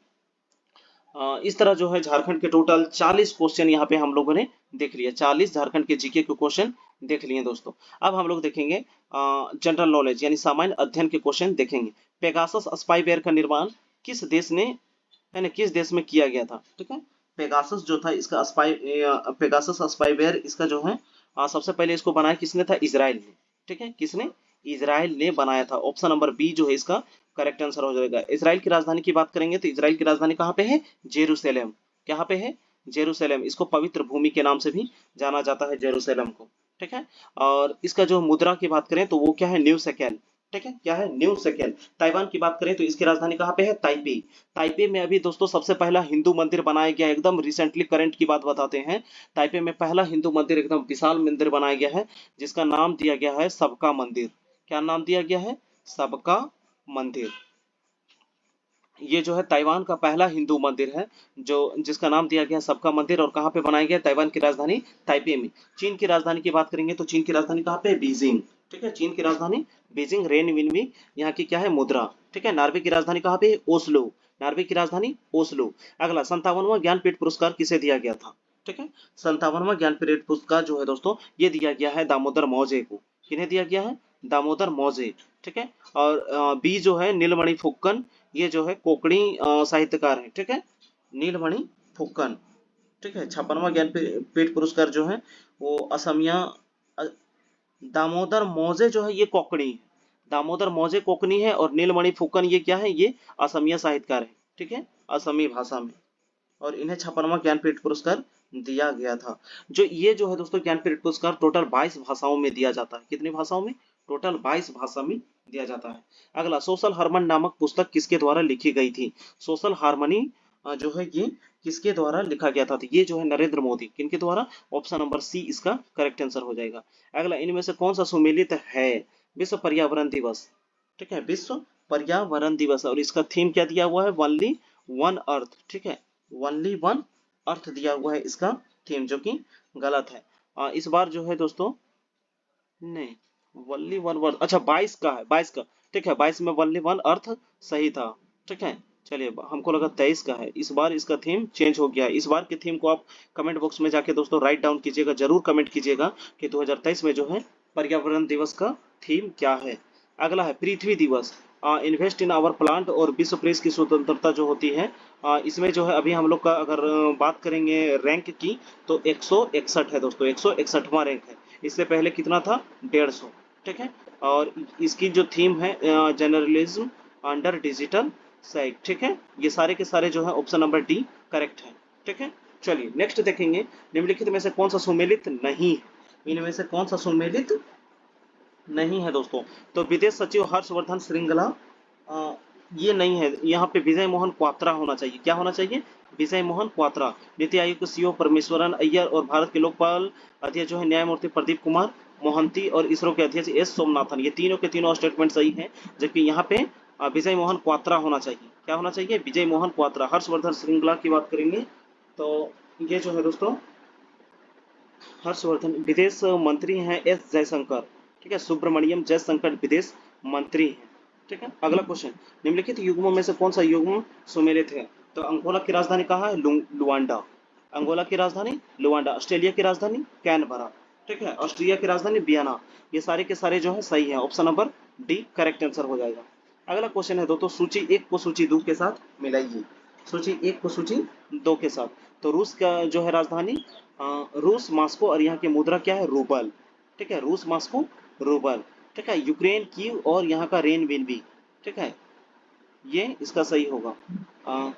इस तरह जो है झारखंड के टोटल 40 क्वेश्चन यहाँ पे हम लोगों ने देख लिया। 40 झारखंड के जीके के क्वेश्चन देख लिए दोस्तों। अब हम लोग देखेंगे जनरल नॉलेज यानी सामान्य अध्ययन के क्वेश्चन देखेंगे। पेगासस स्पाईवेयर का निर्माण किस देश ने, है ना, किस देश में किया गया था? ठीक है, पेगासस जो था इसका पेगासस स्पाईवेयर इसका जो है सबसे पहले इसको बनाया किसने था? इजराइल ने। ठीक है, किसने? इजराइल ने बनाया था। ऑप्शन नंबर बी जो है इसका करेक्ट आंसर हो जाएगा। इजराइल की राजधानी की बात करेंगे तो इजराइल की राजधानी कहाँ पे है? जेरूसलम। कहाँ पे है? जेरूसलम। इसको पवित्र भूमि के नाम से भी जाना जाता है, जेरूसलम को। ठीक है, और इसका जो मुद्रा की बात करें तो वो क्या है? New shekel. ठीक है, क्या है? New shekel. ताइवान की बात करें तो इसकी राजधानी कहाँ पे है? ताइपे। ताइपे में अभी दोस्तों सबसे पहला हिंदू मंदिर बनाया गया, एकदम रिसेंटली करंट की बात बताते हैं। ताइपे में पहला हिंदू मंदिर, एकदम विशाल मंदिर बनाया गया है, जिसका नाम दिया गया है सबका मंदिर। क्या नाम दिया गया है? सबका मंदिर। ये जो है ताइवान का पहला हिंदू मंदिर है जो जिसका नाम दिया गया सबका मंदिर। और कहाँ पे बनाया गया? ताइवान की राजधानी ताइपे में। चीन की राजधानी की बात करेंगे तो चीन की राजधानी कहाँ पे? बीजिंग। ठीक है, चीन की राजधानी बीजिंग। रेनविनमी यहाँ की क्या है? मुद्रा। ठीक है, नॉर्वे की राजधानी कहाँ पे? ओस्लो। नॉर्वे की राजधानी ओस्लो। अगला, 57वां ज्ञानपीठ पुरस्कार किसे दिया गया था? ठीक है, 57वां ज्ञानपीठ पुरस्कार जो है दोस्तों ये दिया गया है दामोदर मौजे को। किन्हें दिया गया है? दामोदर मौजे। ठीक है, और बी जो है नीलमणि फुक्कन, ये जो है कोंकणी साहित्यकार है। ठीक है, नीलमणि फुक्कन। ठीक है, 56वां ज्ञानपीठ पुरस्कार जो है वो असमिया दामोदर मौजे जो है ये कोंकणी है। दामोदर मौजे कोंकणी है और नीलमणि फुक्कन ये क्या है? ये असमिया साहित्यकार है। ठीक है, असमी भाषा में। और इन्हें 56वां ज्ञानपीठ पुरस्कार दिया गया था। जो ये जो है दोस्तों ज्ञानपीठ पुरस्कार टोटल 22 भाषाओं में दिया जाता है। कितनी भाषाओं में? टोटल 22 भाषा में दिया जाता है। अगला, सोशल हार्मनी नामक पुस्तक किसके द्वारा लिखी गई थी? सोशल हार्मनी जो है ये किसके द्वारा लिखा गया था? तो ये जो है नरेंद्र मोदी। किनके द्वारा? ऑप्शन नंबर सी इसका करेक्ट आंसर हो जाएगा। अगला, इनमें से कौन सा सुमेलित है? विश्व पर्यावरण दिवस। ठीक है, विश्व पर्यावरण दिवस। और इसका थीम क्या दिया हुआ है? Only one earth. ठीक है, ओनली वन अर्थ दिया हुआ है इसका थीम, जो कि गलत है। इस बार जो है दोस्तों, नहीं, वनली वन वर्ड, अच्छा 22 का है, 22 का, ठीक है, 22 में वनली वन अर्थ सही था, ठीक है। चलिए, हमको लगा 23 का है, इस बार इसका थीम चेंज हो गया है। इस बार की थीम को आप कमेंट बॉक्स में जाके दोस्तों राइट डाउन कीजिएगा, जरूर कमेंट कीजिएगा कि 2023 में जो है पर्यावरण दिवस का थीम क्या है। अगला है पृथ्वी दिवस, इन्वेस्ट इन आवर प्लांट, और विश्व प्रेस की स्वतंत्रता जो होती है, इसमें जो है अभी हम लोग का अगर बात करेंगे रैंक की, तो 161 है दोस्तों, 161वां रैंक है। इससे पहले कितना था, 150, ठीक है। और इसकी जो थीम है जर्नलिज्म अंडर डिजिटल साइट, ठीक है। ये सारे के सारे जो है ऑप्शन नंबर डी करेक्ट है, ठीक है। चलिए नेक्स्ट देखेंगे, निम्नलिखित में से कौन सा सुमेलित नहीं है, इनमें से कौन सा सुमेलित नहीं है दोस्तों। तो विदेश सचिव हर्षवर्धन श्रृंगला, अ, ये नहीं है, यहाँ पे विजय मोहन क्वात्रा होना चाहिए। क्या होना चाहिए, विजय मोहन क्वात्रा। नीति आयोग के सीईओ परमेश्वरन अय्यर, और भारत के लोकपाल अध्यक्ष जो है न्यायमूर्ति प्रदीप कुमार मोहंती, और इसरो के अध्यक्ष एस सोमनाथन। ये तीनों के तीनों स्टेटमेंट सही है, जबकि यहाँ पे विजय मोहन क्वात्रा होना चाहिए। क्या होना चाहिए, विजय मोहन क्वात्रा। हर्षवर्धन श्रृंगला की बात करेंगे तो ये जो है दोस्तों, हर्षवर्धन विदेश मंत्री हैं एस जयशंकर, ठीक है। सुब्रमण्यम जयशंकर विदेश मंत्री हैं, ठीक है। अगला क्वेश्चन, निम्नलिखित युग्मों में से कौन सा युग्म सुमेलित है। तो अंगोला की राजधानी कहाँ है, लुआंडा। अंगोला की राजधानी लुआंडा। ऑस्ट्रेलिया की राजधानी कैनबरा, ठीक है। ऑस्ट्रिया की राजधानी वियना। ये सारे के सारे जो है सही है, option number D correct answer हो जाएगा। अगला क्वेश्चन है दोस्तों, सूची एक को सूची दो के साथ मिलाइए। सूची एक को सूची दो के साथ, तो रूस का जो है राजधानी रूस मास्को, और यहाँ की मुद्रा क्या है, रूबल, ठीक है। रूस मास्को रूबल, ठीक है। यूक्रेन कीव, और यहाँ का रेन विनबी, ठीक है। ये इसका सही होगा। अ,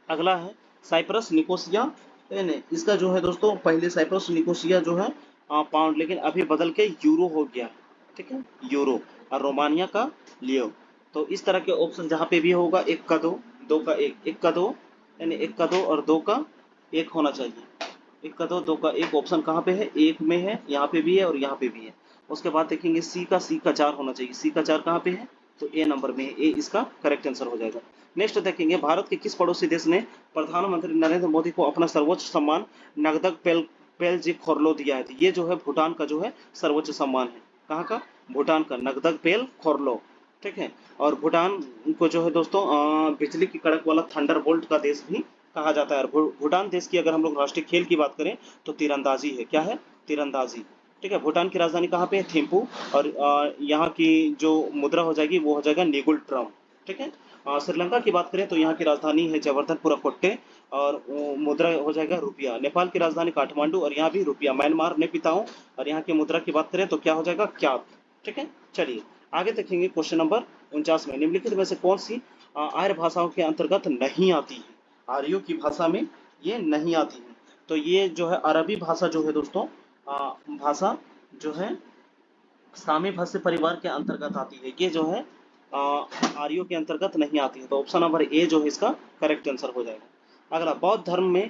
अगला है साइप्रस निकोसिया, नहीं, इसका जो है दोस्तों, पहले साइप्रस निकोसिया जो है पाउंड, लेकिन अभी बदल के यूरो हो गया, ठीक है, यूरो। और रोमानिया का लियो। तो इस तरह के ऑप्शन जहाँ पे भी होगा, एक का दो, दो का एक, एक का दो, यानी एक का दो और दो का एक होना चाहिए। एक का दो, दो का एक ऑप्शन कहाँ पे है, एक में है, यहाँ पे भी है और यहाँ पे भी है। उसके बाद देखेंगे सी का चार होना चाहिए। सी का चार कहाँ पे है, तो ए नंबर में है, ए इसका करेक्ट आंसर हो जाएगा। नेक्स्ट देखेंगे, भारत के किस पड़ोसी देश ने प्रधानमंत्री नरेंद्र मोदी को अपना सर्वोच्च सम्मान नगदक पेलजी खोरलो दिया है। तो ये जो है भूटान का जो है सर्वोच्च सम्मान है। कहाँ का, भूटान का नगदक पेल खोरलो, ठीक है। और भूटान को जो है दोस्तों बिजली की कड़क वाला थंडर बोल्ट का देश भी कहा जाता है। और भूटान देश की अगर हम लोग राष्ट्रीय खेल की बात करें तो तीरंदाजी है। क्या है, तीरंदाजी, ठीक है। भूटान की राजधानी कहाँ पे है, थिम्पू। और यहाँ की जो मुद्रा हो जाएगी वो हो जाएगा निगुल ट्रम, ठीक है। श्रीलंका की बात करें तो यहाँ की राजधानी है जवर्धनपुरा कोट्टे, और मुद्रा हो जाएगा रुपया। नेपाल की राजधानी काठमांडू, और यहाँ भी रुपया। म्यांमार ने पिताओं, और यहाँ की मुद्रा की बात करें तो क्या हो जाएगा, क्यात, ठीक है। चलिए आगे देखेंगे, क्वेश्चन नंबर 49 में, निम्नलिखित में से कौन सी आर्य भाषाओं के अंतर्गत नहीं आती है। आर्यों की भाषा में ये नहीं आती है। तो ये जो है अरबी भाषा जो है दोस्तों, भाषा जो है सामी भाषी परिवार के अंतर्गत आती है। ये जो है आर्यों के अंतर्गत नहीं आती है। तो ऑप्शन नंबर ए जो है इसका करेक्ट आंसर हो जाएगा। अगला, बौद्ध धर्म में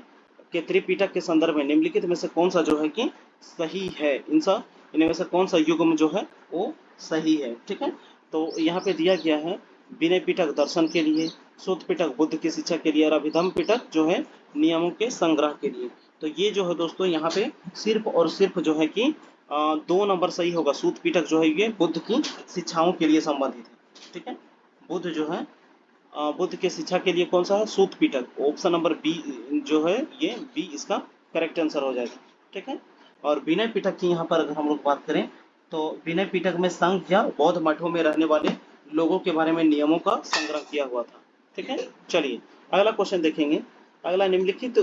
के त्रिपिटक के संदर्भ में निम्नलिखित में से कौन सा जो है कि सही है। इनमें से कौन सा युग्म जो है वो सही है, ठीक है। तो यहाँ पे दिया गया है, विनय पिटक दर्शन के लिए, सूत पिटक बुद्ध की शिक्षा के लिए, और अभिधम पिटक जो है नियमों के संग्रह के लिए। तो ये जो है दोस्तों यहाँ पे सिर्फ और सिर्फ जो है कि दो नंबर सही होगा। सूत पिटक जो है ये बुद्ध की शिक्षाओं के लिए संबंधित है, ठीक है। बुद्ध जो है बुद्ध की शिक्षा के लिए कौन सा है, सूत पिटक। ऑप्शन नंबर बी जो है, ये बी इसका करेक्ट आंसर हो जाएगा, ठीक है। और विनय पिटक की यहाँ पर अगर हम लोग बात करें तो विनय पिटक में संघ या बौद्ध मठों में रहने वाले लोगों के बारे में नियमों का संग्रह किया हुआ था, ठीक है। चलिए अगला क्वेश्चन देखेंगे। अगला, निम्नलिखित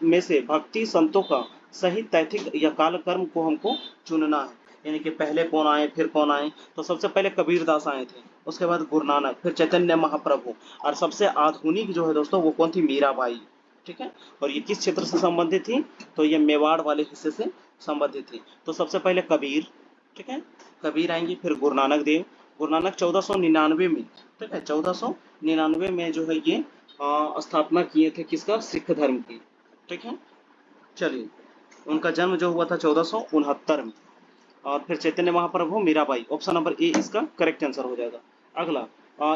में से भक्ति संतों का सही तैथिक या कालक्रम को हमको चुनना है। यानी कि पहले कौन आए फिर कौन आए। तो सबसे पहले कबीरदास आए थे, उसके बाद गुरु नानक, फिर चैतन्य महाप्रभु, और सबसे आधुनिक जो है दोस्तों वो कौन थी, मीराबाई, ठीक है। और ये किस क्षेत्र से संबंधित थी, तो ये मेवाड़ वाले हिस्से से संबंधित थी। तो सबसे पहले कबीर, ठीक है, कबीर आएंगे, फिर गुरु नानक देव। गुरु नानक 1499 में, ठीक है, 1499 में जो है ये स्थापना किए थे किसका, सिख धर्म की, ठीक है। चलिए, उनका जन्म जो हुआ था 1469 में। और फिर Chaitanya Mahaprabhu, Mirabai, option number A इसका करेक्ट आंसर हो जाएगा। अगला,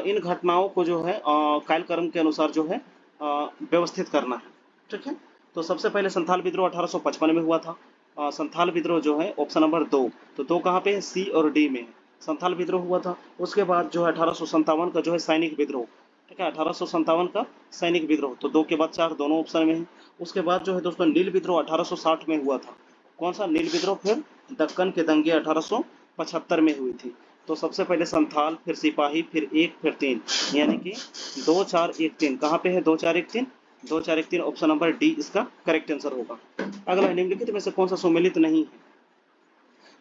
इन घटनाओं को जो है कालक्रम के अनुसार जो है व्यवस्थित करना है, ठीक है। तो सबसे पहले संथाल विद्रोह 1855 में हुआ था। संथाल विद्रोह जो है ऑप्शन नंबर 2, तो 2 कहाँ पे है, सी और डी में है। संथाल विद्रोह हुआ था। उसके बाद जो है 1857 का जो है सैनिक विद्रोह, ठीक है, 1857 का सैनिक विद्रोह, तो 2 के बाद 4 दोनों ऑप्शन में है। उसके बाद जो है दोस्तों नील विद्रोह 1860 में हुआ था। कौन सा नील विद्रोह, फिर दक्कन के दंगे 1875 में हुई थी। तो सबसे पहले संथाल, फिर सिपाही, फिर 1, फिर 3, यानी कि 2 4 1 3। कहाँ पे है 2 4 1 3, 2 4 1 3, ऑप्शन नंबर डी इसका करेक्ट आंसर होगा। अगला निम्नलिखित में से कौन सा सुमेलित नहीं है,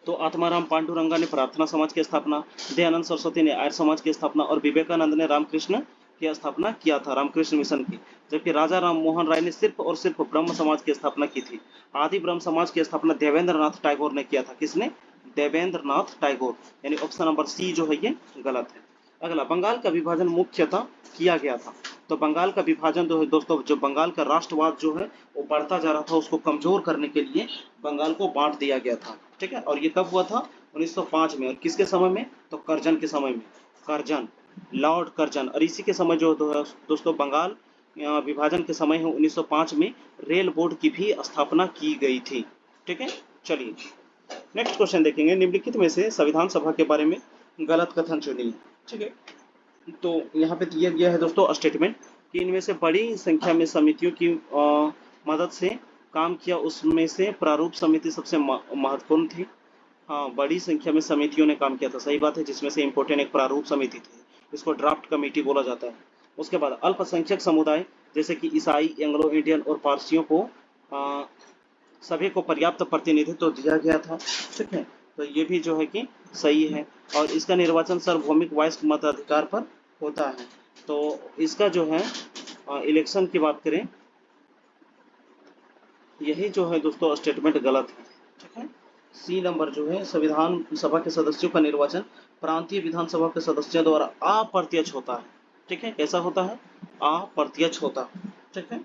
तो आत्माराम पांडुरंगा ने प्रार्थना समाज की स्थापना, दयानंद सरस्वती ने आर्य समाज की स्थापना और विवेकानंद ने रामकृष्ण की स्थापना किया था, रामकृष्ण मिशन की। जबकि राजा राम मोहन राय ने सिर्फ और सिर्फ ब्रह्म समाज की स्थापना की थी। आदि ब्रह्म समाज की स्थापना देवेंद्र नाथ टैगोर ने किया था। किसने, देवेंद्र नाथ टैगोर, यानी ऑप्शन नंबर सी जो है ये गलत है। अगला, बंगाल का विभाजन मुख्यतः किया गया था। तो बंगाल का विभाजन जो है दोस्तों, जो बंगाल का राष्ट्रवाद जो है वो बढ़ता जा रहा था, उसको कमजोर करने के लिए बंगाल को बांट दिया गया था, ठीक है। और ये कब हुआ था, 1905 में। और किसके समय में, तो कर्जन के समय में, कर्जन, लॉर्ड कर्जन। और इसी के समय जो दोस्तों बंगाल विभाजन के समय है 1905 में रेल बोर्ड की भी स्थापना की गई थी, ठीक है। चलिए नेक्स्ट क्वेश्चन देखेंगे, निम्नलिखित में से संविधान सभा के बारे में गलत कथन चुनिए, ठीक है। तो यहाँ पे दिया गया है दोस्तों स्टेटमेंट कि इनमें से बड़ी संख्या में समितियों की मदद से काम किया, उसमें से प्रारूप समिति सबसे महत्वपूर्ण थी। हाँ, बड़ी संख्या में समितियों ने काम किया था, सही बात है, जिसमें से इम्पोर्टेंट एक प्रारूप समिति थी, इसको ड्राफ्ट कमेटी बोला जाता है। उसके बाद अल्पसंख्यक समुदाय जैसे कि ईसाई, एंग्लो इंडियन और पारसियों को सभी को पर्याप्त प्रतिनिधित्व दिया गया था, ठीक है। तो ये भी जो है कि सही है। और इसका निर्वाचन सार्वभौमिक वयस्क मताधिकार पर होता है। तो इसका जो है इलेक्शन की बात करें, यही जो है दोस्तों स्टेटमेंट गलत है, ठीक है। सी नंबर जो है, संविधान सभा के सदस्यों का निर्वाचन प्रांतीय विधानसभा के सदस्यों द्वारा अप्रत्यक्ष होता है, ठीक है। कैसा होता है, अप्रत्यक्ष होता है, ठीक है।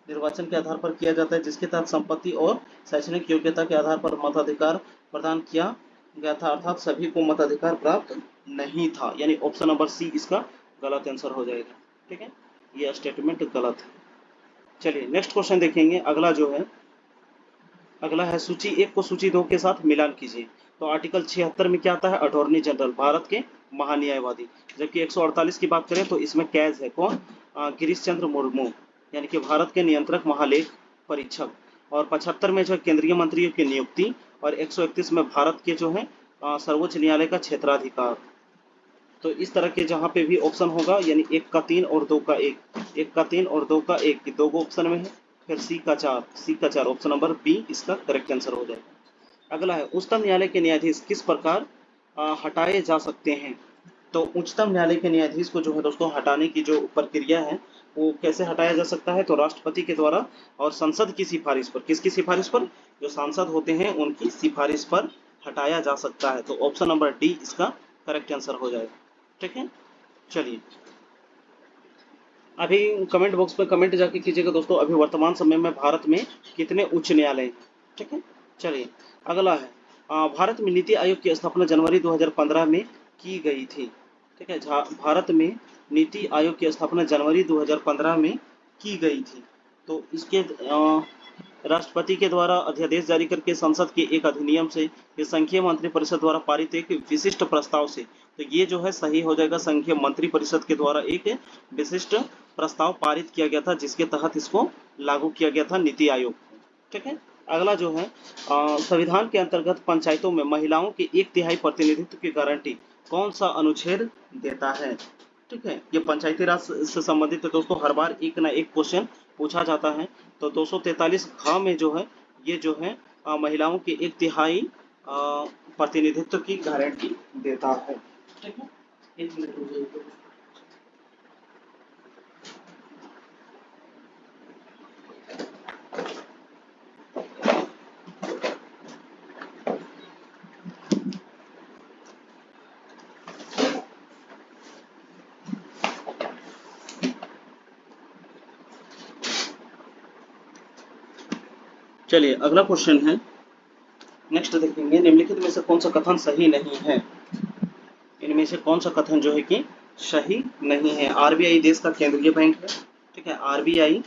निर्वाचन के आधार पर किया जाता है, जिसके तहत संपत्ति और शैक्षणिक योग्यता के आधार पर मताधिकार प्रदान किया गया था, अर्थात सभी को मताधिकार प्राप्त नहीं था, यानी ऑप्शन नंबर सी इसका गलत आंसर हो जाएगा, ठीक है। यह स्टेटमेंट गलत है। चलिए नेक्स्ट क्वेश्चन देखेंगे। अगला है सूची 1 को सूची 2 के साथ मिलान कीजिए। तो आर्टिकल 76 में क्या आता है, अटॉर्नी जनरल, भारत के महान्यायवादी। जबकि 148 की बात करें तो इसमें कैद है कौन, गिरीश चंद्र मुर्मू, यानी कि भारत के नियंत्रक महालेख परीक्षक। और 75 में जो केंद्रीय मंत्रियों की नियुक्ति, और 131 में भारत के जो है सर्वोच्च न्यायालय का क्षेत्राधिकार। तो इस तरह के जहाँ पे भी ऑप्शन होगा, यानी 1 का 3 और 2 का 1, 1 का 3 और 2 का 1, 2 ऑप्शन में है। फिर सी का 4, ऑप्शन नंबर बी इसका करेक्ट आंसर हो जाएगा। अगला है, उच्चतम न्यायालय के न्यायाधीश किस प्रकार हटाए जा सकते हैं। तो उच्चतम न्यायालय के न्यायाधीश को जो है दोस्तों हटाने की जो प्रक्रिया है वो कैसे हटाया जा सकता है, तो राष्ट्रपति के द्वारा और संसद की सिफारिश पर। किसकी सिफारिश पर, जो सांसद होते हैं उनकी सिफारिश पर हटाया जा सकता है। तो ऑप्शन नंबर डी इसका करेक्ट आंसर हो जाएगा, ठीक है। चलिए अभी कमेंट बॉक्स में कमेंट जाके कीजिएगा दोस्तों, अभी वर्तमान समय में भारत में कितने उच्च न्यायालय हैं, ठीक है। चलिए अगला है, भारत में नीति आयोग की स्थापना जनवरी 2015 में की गई थी, ठीक है। भारत में नीति आयोग की स्थापना जनवरी 2015 में की गई थी। तो इसके राष्ट्रपति के द्वारा अध्यादेश जारी करके संसद के एक अधिनियम से, ये संघीय मंत्री परिषद द्वारा पारित एक विशिष्ट प्रस्ताव से। तो ये जो है सही हो जाएगा, संघीय मंत्री परिषद के द्वारा एक विशिष्ट प्रस्ताव पारित किया गया था, जिसके तहत इसको लागू किया गया था नीति आयोग, ठीक है। अगला जो है, संविधान के अंतर्गत पंचायतों में महिलाओं के 1/3 प्रतिनिधित्व की गारंटी कौन सा अनुच्छेद देता है, ठीक है। ये पंचायती राज से संबंधित है दोस्तों, हर बार एक ना एक क्वेश्चन पूछा जाता है। तो 243 ख में जो है, ये जो है महिलाओं के 1/3 प्रतिनिधित्व की गारंटी देता है, ठीक है। एक मिनट रुकिए। चलिए अगला क्वेश्चन है, नेक्स्ट देखेंगे, निम्नलिखित में से कौन सा कथन सही नहीं है। इनमें से कौन सा कथन जो है कि सही नहीं है। आरबीआई देश का केंद्रीय बैंक है, ठीक है। आरबीआई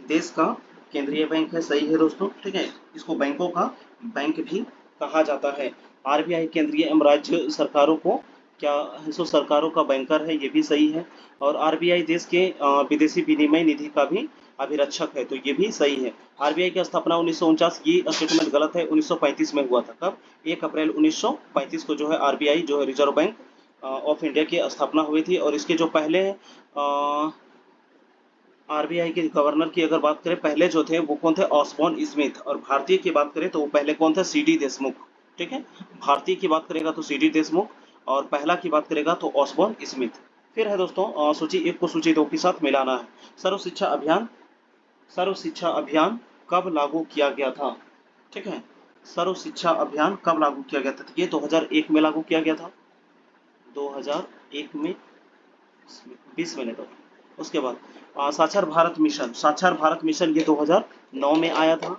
देश का केंद्रीय बैंक है, सही है दोस्तों, ठीक है। इसको बैंकों का बैंक भी कहा जाता है। आरबीआई केंद्रीय एवं राज्य सरकारों को क्या है, सो सरकारों का बैंकर है, ये भी सही है। और आरबीआई देश के विदेशी विनिमय निधि का भी अभिरक्षक है, तो ये भी सही है। आरबीआई की स्थापना 1949, ये स्टेटमेंट गलत है, 1935 में हुआ था। कब? 1 अप्रैल 1935 को जो है आरबीआई जो है रिजर्व बैंक ऑफ इंडिया की स्थापना हुई थी। और इसके जो पहले आरबीआई के गवर्नर की अगर बात करें, पहले जो थे वो कौन थे? Osborne Smith. और भारतीय की बात करें तो वो पहले कौन थे? सीडी देशमुख, ठीक है। भारतीय की बात करेगा तो सीडी देशमुख, और पहला की बात करेगा तो ऑसबॉर्न स्मिथ। फिर है दोस्तों सूची 1 को सूची 2 के साथ मिलाना है। सर्व शिक्षा अभियान कब लागू किया गया था? ठीक है, सर्व शिक्षा अभियान कब लागू किया गया था? तो ये 2001 में लागू किया गया था, 2001 में। 20 मिनट हो गए। उसके बाद साक्षर भारत मिशन ये 2009 में आया था।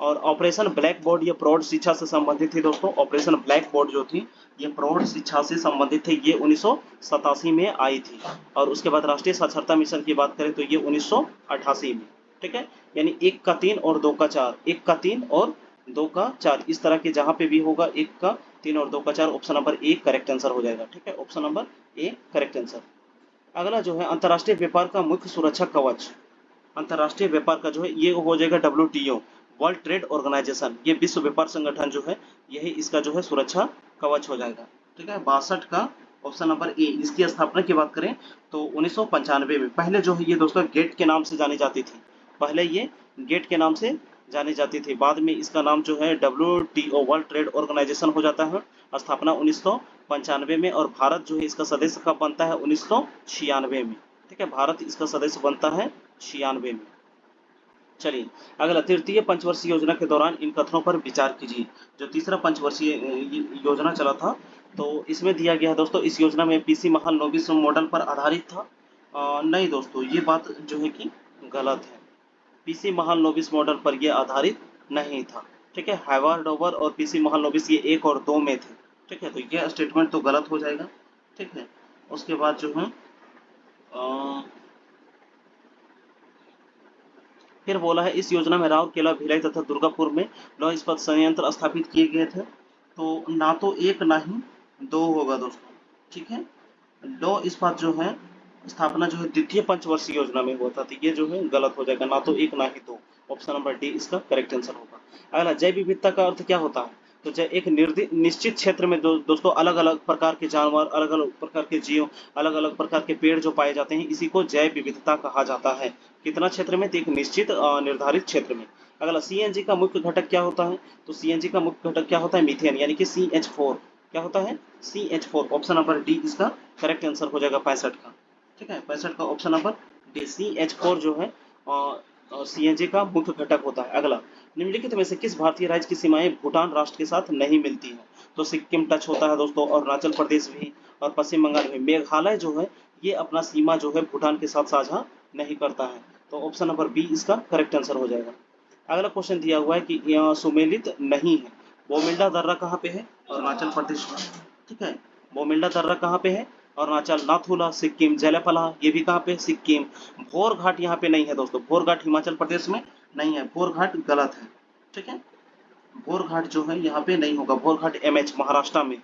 और ऑपरेशन ब्लैक बोर्ड ये प्रौढ़ शिक्षा से संबंधित थी दोस्तों। ऑपरेशन ब्लैक बोर्ड जो थी ये प्रौढ़ शिक्षा से संबंधित थे, ये 1987 में आई थी। और उसके बाद राष्ट्रीय साक्षरता मिशन की बात करें तो ये 1988 में, ठीक है। यानी 1 का 3 और 2 का 4, 1 का 3 और 2 का 4, इस तरह के जहां पे भी होगा 1 का 3 और 2 का 4, option number A correct answer हो जाएगा, ठीक है। Option number A correct answer. अगला जो है अंतर्राष्ट्रीय व्यापार का मुख्य सुरक्षा कवच। अंतर्राष्ट्रीय व्यापार का जो है ये हो जाएगा डब्ल्यूटीओ, वर्ल्ड ट्रेड ऑर्गेनाइजेशन। ये विश्व व्यापार संगठन जो है यही इसका जो है सुरक्षा कवच हो जाएगा, ठीक है। 62 का ऑप्शन नंबर ए। इसकी स्थापना की बात करें तो 1995 में। पहले जो है ये दोस्तों गेट के नाम से जानी जाती थी, पहले ये गेट के नाम से जानी जाती थी। बाद में इसका नाम जो है डब्ल्यूटीओ, वर्ल्ड ट्रेड ऑर्गेनाइजेशन हो जाता है। स्थापना 1995 में। और भारत जो है इसका सदस्य कब बनता है? 1996 में, ठीक है। भारत इसका सदस्य बनता है 96 में। चलिए अगला, तृतीय पंचवर्षीय योजना के दौरान इन कथनों पर विचार कीजिए। जो तीसरा पंचवर्षीय योजना चला था तो इसमें दिया गया है दोस्तों, इस योजना में पीसी महाल नोबिस मॉडल पर आधारित था। नहीं दोस्तों, ये बात जो है कि गलत है। पीसी महाल नोबिस मॉडल पर यह आधारित नहीं था, ठीक है। हार्वर्ड डोवर और पीसी महाल नोबिस ये 1 और 2 में थे, ठीक है। तो यह स्टेटमेंट तो गलत हो जाएगा, ठीक है। उसके बाद जो है फिर बोला है इस योजना में राउरकेला, भिलाई तथा दुर्गापुर में लौह इस्पात संयंत्र स्थापित किए गए थे। तो ना तो 1 ना ही 2 होगा दोस्तों, ठीक है। लौह इस्पात जो है स्थापना जो है द्वितीय पंचवर्षीय योजना में हुआ था, तो ये जो है गलत हो जाएगा, ना तो 1 ना ही 2। ऑप्शन नंबर डी इसका करेक्ट आंसर होगा। अगला, जैव विविधता का अर्थ क्या होता है? तो जय एक निश्चित क्षेत्र में दोस्तों अलग अलग प्रकार के जानवर, अलग अलग प्रकार के जीव, अलग अलग प्रकार के पेड़ जो पाए जाते हैं, इसी को जैव विविधता कहा जाता है। कितना क्षेत्र में? तो एक निश्चित निर्धारित क्षेत्र में। अगला, सीएनजी का मुख्य घटक क्या होता है? तो सीएनजी का मुख्य घटक क्या होता है? मीथेन, यानी कि CH4। क्या होता है? CH4। ऑप्शन नंबर डी इसका करेक्ट आंसर हो जाएगा 65 का, ठीक है। 65 का ऑप्शन नंबर डी, CH4 जो है सीएनजी का मुख्य घटक होता है। अगला, निम्नलिखित में से किस भारतीय राज्य की सीमाएं भूटान राष्ट्र के साथ नहीं मिलती हैं? तो सिक्किम टच होता है दोस्तों, और अरुणाचल प्रदेश भी, और पश्चिम बंगाल भी। मेघालय जो है ये अपना सीमा जो है भूटान के साथ साझा नहीं करता है, तो ऑप्शन नंबर बी इसका करेक्ट आंसर हो जाएगा। अगला क्वेश्चन दिया हुआ है कि यहाँ सुमेलित नहीं है। बोमिल्डा दर्रा कहाँ पे है? अरुणाचल प्रदेश में, ठीक है। बोमिल्डा दर्रा कहाँ पे है? अरुणाचल। नाथुला सिक्किम। जयलपला ये भी कहाँ पे? सिक्किम। भोर घाट यहाँ पे नहीं है दोस्तों, भोर घाट हिमाचल प्रदेश में नहीं है, भोर घाट गलत है, ठीक है। भोर घाट जो है यहाँ पे नहीं होगा, भोर घाट MH महाराष्ट्र में,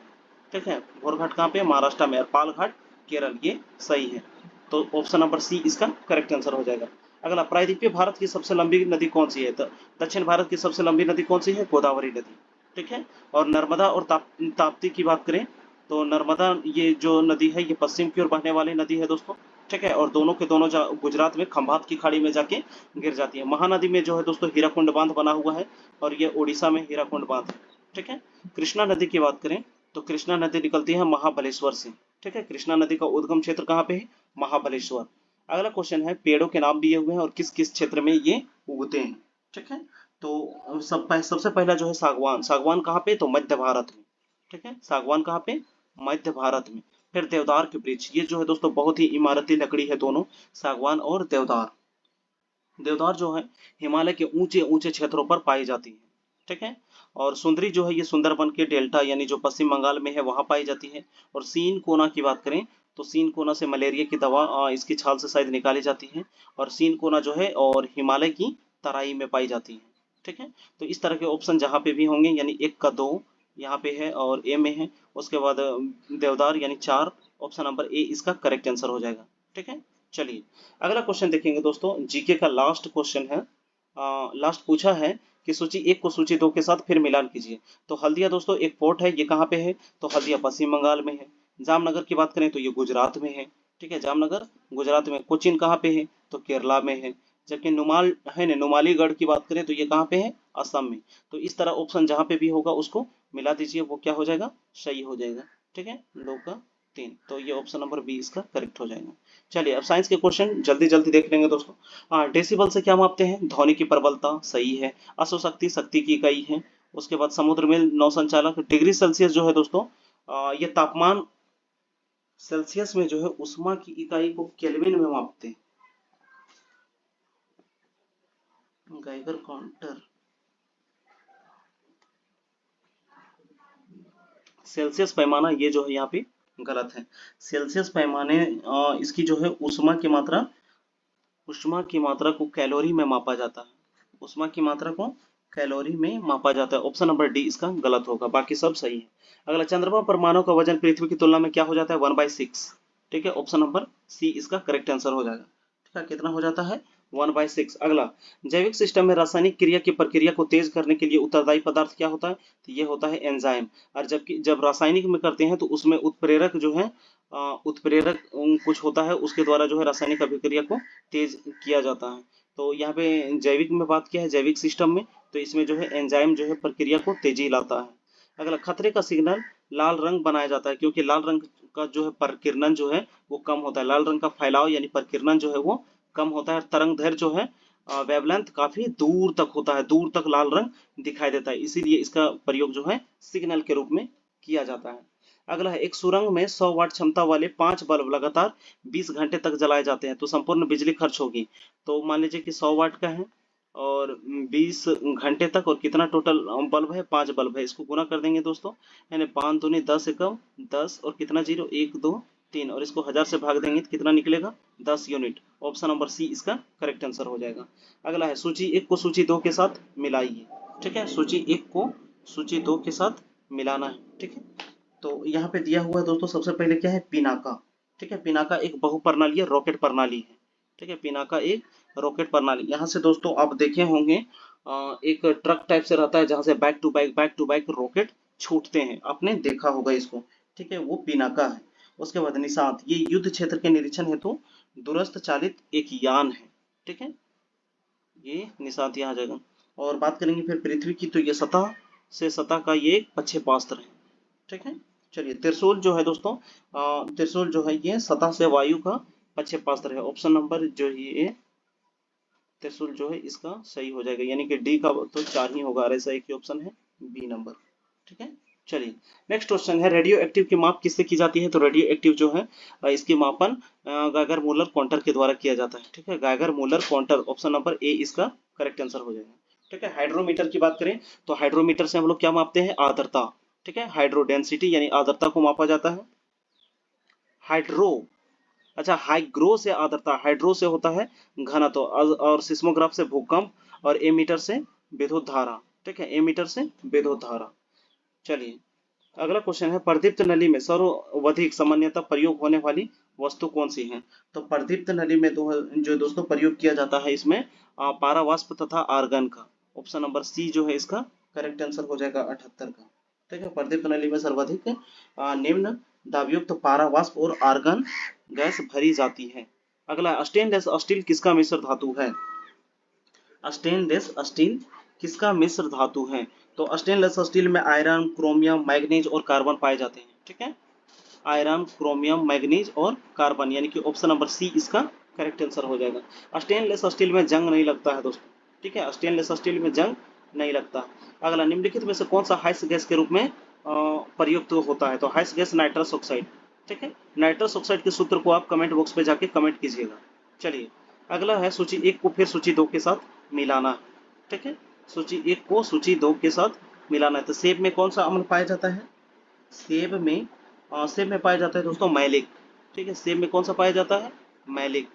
ठीक है। भोर घाट कहाँ पे? महाराष्ट्र में। और पाल घाट केरल, ये सही है। तो ऑप्शन नंबर सी इसका करेक्ट आंसर हो जाएगा। अगला, प्रायद्वीपीय भारत की सबसे लंबी नदी कौन सी है? तो दक्षिण भारत की सबसे लंबी नदी कौन सी है? गोदावरी नदी, ठीक है। और नर्मदा और ताप्ती की बात करें तो नर्मदा ये जो नदी है ये पश्चिम की ओर बहने वाली नदी है दोस्तों, ठीक है। और दोनों के दोनों गुजरात में खंभात की खाड़ी में जाके गिर जाती है। महानदी में जो है दोस्तों हीराकुंड बांध बना हुआ है, और ये उड़ीसा में हीराकुंड बांध है, ठीक है। कृष्णा नदी की बात करें तो कृष्णा नदी निकलती है महाबलेश्वर से, ठीक है। कृष्णा नदी का उद्गम क्षेत्र कहाँ पे है? महाबलेश्वर। अगला क्वेश्चन है, पेड़ों के नाम दिए हुए हैं और किस किस क्षेत्र में ये उगते हैं, ठीक है। तो सबसे पहला जो है सागवान। सागवान कहाँ पे? तो मध्य भारत में, ठीक है। सागवान कहाँ पे? मध्य भारत में। फिर देवदार के वृक्ष, ये जो है दोस्तों बहुत ही इमारती लकड़ी है दोनों, सागवान और देवदार। देवदार जो है हिमालय के ऊंचे ऊंचे क्षेत्रों पर पाई जाती है, ठीक है। और सुंदरी जो है ये सुंदरबन के डेल्टा यानी जो पश्चिम बंगाल में है वहां पाई जाती है। और सीन कोना की बात करें तो सीन कोना से मलेरिया की दवा इसकी छाल से शायद निकाली जाती है। और सीन कोना जो है और हिमालय की तराई में पाई जाती हैं। ठीक है, तो इस तरह के ऑप्शन जहाँ पे भी होंगे, यानी 1 का 2 यहाँ पे है और ए में है, उसके बाद देवदार यानी 4, ऑप्शन नंबर ए इसका करेक्ट आंसर हो जाएगा। ठीक है, चलिए अगला क्वेश्चन देखेंगे दोस्तों, जीके का लास्ट क्वेश्चन है। लास्ट पूछा है कि सूची 1 को सूची 2 के साथ फिर मिलान कीजिए। तो हल्दिया दोस्तों एक पोर्ट है, ये कहाँ पे है? तो हल्दिया पश्चिम बंगाल में है। जामनगर की बात करें तो ये गुजरात में है। ठीक है, जामनगर गुजरात में। कोचीन कहाँ पे है? तो केरला में है। जबकि नुमाल है ना, नुमालीगढ़ की बात करें तो ये कहाँ पे है? असम में। तो इस तरह ऑप्शन जहाँ पे भी होगा उसको मिला दीजिए, वो क्या हो जाएगा? सही हो जाएगा। ठीक है, 2 का 3, तो ये ऑप्शन नंबर बी इसका करेक्ट हो जाएगा। चलिए अब साइंस के क्वेश्चन जल्दी जल्दी देख लेंगे दोस्तों। डेसिबल से क्या मापते हैं? ध्वनि की प्रबलता, सही है। अश्वशक्ति शक्ति की इकाई है। उसके बाद समुद्र में नौ संचालक। डिग्री सेल्सियस जो है दोस्तों, ये तापमान सेल्सियस में जो है उष्मा की इकाई को केल्विन में मापते हैं। गाइगर काउंटर, सेल्सियस पैमाना ये जो है यहाँ पे गलत है। सेल्सियस पैमाने इसकी जो है उष्मा की मात्रा को कैलोरी में मापा जाता है। उष्मा की मात्रा को कैलोरी में मापा जाता है। ऑप्शन नंबर डी इसका गलत होगा, बाकी सब सही है। अगला, चंद्रमा पर मानव का वजन पृथ्वी की तुलना में क्या हो जाता है? 1/6। ठीक है, ऑप्शन नंबर सी इसका करेक्ट आंसर हो जाएगा। ठीक है, कितना हो जाता है? 1/6। अगला, जैविक सिस्टम में रासायनिक क्रिया की प्रक्रिया को तेज करने के लिए उत्तरदायी पदार्थ क्या होता है? तो ये होता है एंजाइम। और जबकि जब रासायनिक में करते हैं तो उसमें उत्प्रेरक जो है उत्प्रेरक कुछ होता है, उसके द्वारा जो है रासायनिक अभिक्रिया को तेज किया जाता है। तो यहाँ पे जैविक में बात किया है, जैविक सिस्टम में, तो इसमें जो है एंजाइम जो है प्रक्रिया को तेजी लाता है। अगला, खतरे का सिग्नल लाल रंग बनाया जाता है क्योंकि लाल रंग का जो है प्रकीर्णन जो है वो कम होता है। लाल रंग का फैलाव यानी प्रकीर्णन जो है वो कम होता है। तरंग दैर्ध्य जो है वेवलेंथ काफी दूर तक होता है, दूर तक लाल रंग दिखाई देता है, इसीलिए इसका प्रयोग जो है सिग्नल के रूप में किया जाता है। अगला है, एक सुरंग में 100 वाट क्षमता वाले 5 बल्ब लगातार 20 घंटे तक जलाए जाते हैं तो संपूर्ण बिजली खर्च होगी। तो मान लीजिए कि 100 वाट का है और 20 घंटे तक, और कितना टोटल बल्ब है? 5 बल्ब है। इसको गुना कर देंगे दोस्तों, यानी 5 दूनी 10 एकम 10 और कितना जीरो? 1 2 3, और इसको 1000 से भाग देंगे तो कितना निकलेगा? 10 यूनिट। ऑप्शन नंबर सी इसका करेक्ट आंसर हो जाएगा। अगला है, सूची 1 को सूची 2 के साथ मिलाइए। ठीक है, सूची 1 को सूची 2 के साथ मिलाना है। ठीक है, तो यहाँ पे दिया हुआ है दोस्तों, सबसे पहले क्या है? पिनाका। ठीक है, पिनाका एक बहुप्रणालीय रॉकेट प्रणाली है। ठीक है, पिनाका एक रॉकेट प्रणाली। यहाँ से दोस्तों आप देखे होंगे एक ट्रक टाइप से रहता है जहाँ से बैक टू बैक रॉकेट छूटते हैं, आपने देखा होगा इसको। ठीक है, वो पिनाका है। उसके बाद निशांत, ये युद्ध क्षेत्र के निरीक्षण हेतु दूरस्थ चालित एक यान है। ठीक है, ये निशांत यहाँ आ जाएगा। और बात करेंगे फिर पृथ्वी की, तो ये सतह से सतह का ये एक प्रक्षेपास्त्र है। ठीक है, चलिए त्रिशूल जो है दोस्तों, त्रिशूल जो है ये सतह से वायु का प्रक्षेपास्त्र है। ऑप्शन नंबर जो ये त्रिशूल जो है इसका सही हो जाएगा, यानी कि डी का तो 4 ही होगा, ऐसा एक ही ऑप्शन है, बी नंबर। ठीक है, चलिए नेक्स्ट क्वेश्चन है, रेडियो एक्टिव की माप किससे की जाती है? तो रेडियो एक्टिव जो है इसकी मापन गागर मूलर काउंटर के द्वारा किया जाता है। ठीक है, गागर Muller counter, option number A इसका करेक्ट आंसर हो जाएगा। ठीक है, हाइड्रोमीटर की बात करें तो हाइड्रोमीटर से हम लोग क्या मापते हैं? आर्द्रता। ठीक है, हाइड्रो डेंसिटी यानी आर्द्रता को मापा जाता है। हाइड्रो, अच्छा हाइग्रो से आर्द्रता, हाइड्रो से होता है घनत्व, और सिस्मोग्राफ से भूकंप, और एमीटर से विद्युत धारा। ठीक है, एमीटर से विद्युत धारा। चलिए अगला क्वेश्चन है, प्रदीप्त नली में सर्वाधिक सामान्यतः प्रयोग होने वाली वस्तु कौन सी है? तो प्रदीप्त नली में जो दोस्तों प्रयोग किया जाता है इसमें पारावाष्प तथा आर्गन का। ऑप्शन नंबर सी जो है इसका करेक्ट आंसर हो जाएगा 78 का। ठीक है, प्रदीप्त नली में सर्वाधिक निम्न दाबयुक्त पारावाष्प और आर्गन गैस भरी जाती है। अगला, स्टेनलेस स्टील किसका मिश्र धातु है? स्टेनलेस स्टील किसका मिश्र धातु है? तो स्टेनलेस स्टील में आयरन, क्रोमियम, मैग्नीज और कार्बन पाए जाते हैं। ठीक है, आयरन, क्रोमियम, मैग्नीज और कार्बन, यानी कि ऑप्शन नंबर सी इसका करेक्ट आंसर हो जाएगा। स्टेनलेस स्टील में जंग नहीं लगता है दोस्तों। ठीक है, स्टेनलेस स्टील में जंग नहीं लगता। अगला, निम्नलिखित में से कौन सा हाइस गैस के रूप में प्रयुक्त होता है? तो हाइस गैस नाइट्रस ऑक्साइड। ठीक है, नाइट्रस ऑक्साइड के सूत्र को आप कमेंट बॉक्स पे जाके कमेंट कीजिएगा। चलिए अगला है, सूची 1 को फिर सूची 2 के साथ मिलाना है। ठीक है, सूची 1 को सूची 2 के साथ मिलाना है। तो सेब में कौन सा अम्ल पाया जाता है? सेब में पाया जाता है दोस्तों मैलिक। ठीक है, सेब में कौन सा पाया जाता है? मैलिक।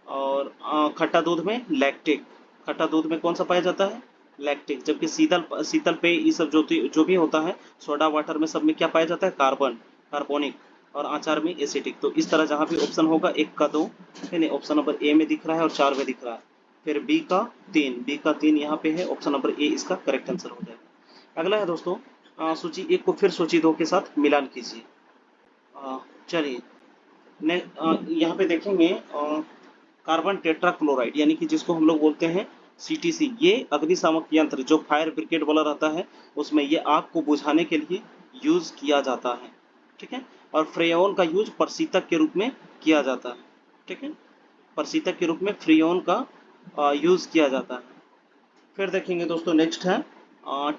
और खट्टा दूध में लैक्टिक। खट्टा दूध में कौन सा पाया जाता है? लैक्टिक। जबकि शीतल शीतल पेय ये सब जो भी होता है, सोडा वाटर में सब में क्या पाया जाता है? Carbon, carbonic. और आचार में एसिडिक। तो इस तरह जहाँ भी ऑप्शन होगा 1 का 2, है नहीं, ऑप्शन नंबर ए में दिख रहा है और 4 में दिख रहा है। फिर बी का 3 यहाँ पे है, ऑप्शन नंबर ए इसका करेक्ट आंसर हो जाएगा। अगला है दोस्तों, सूची 1 को फिर सूची 2 के साथ मिलान कीजिए। चलिए, यहाँ पे देखेंगे कार्बन टेट्राक्लोराइड, यानी कि जिसको हम लोग बोलते हैं सीटीसी, ये अग्निशामक यंत्र जो फायर ब्रिगेड वाला रहता है, उसमें ये आग को बुझाने के लिए यूज किया जाता है। ठीक है। और फ्रेओन का यूज प्रशीतक के रूप में किया जाता है। ठीक है, प्रशीतक के रूप में फ्रेओन का यूज किया जाता है। फिर देखेंगे दोस्तों, नेक्स्ट है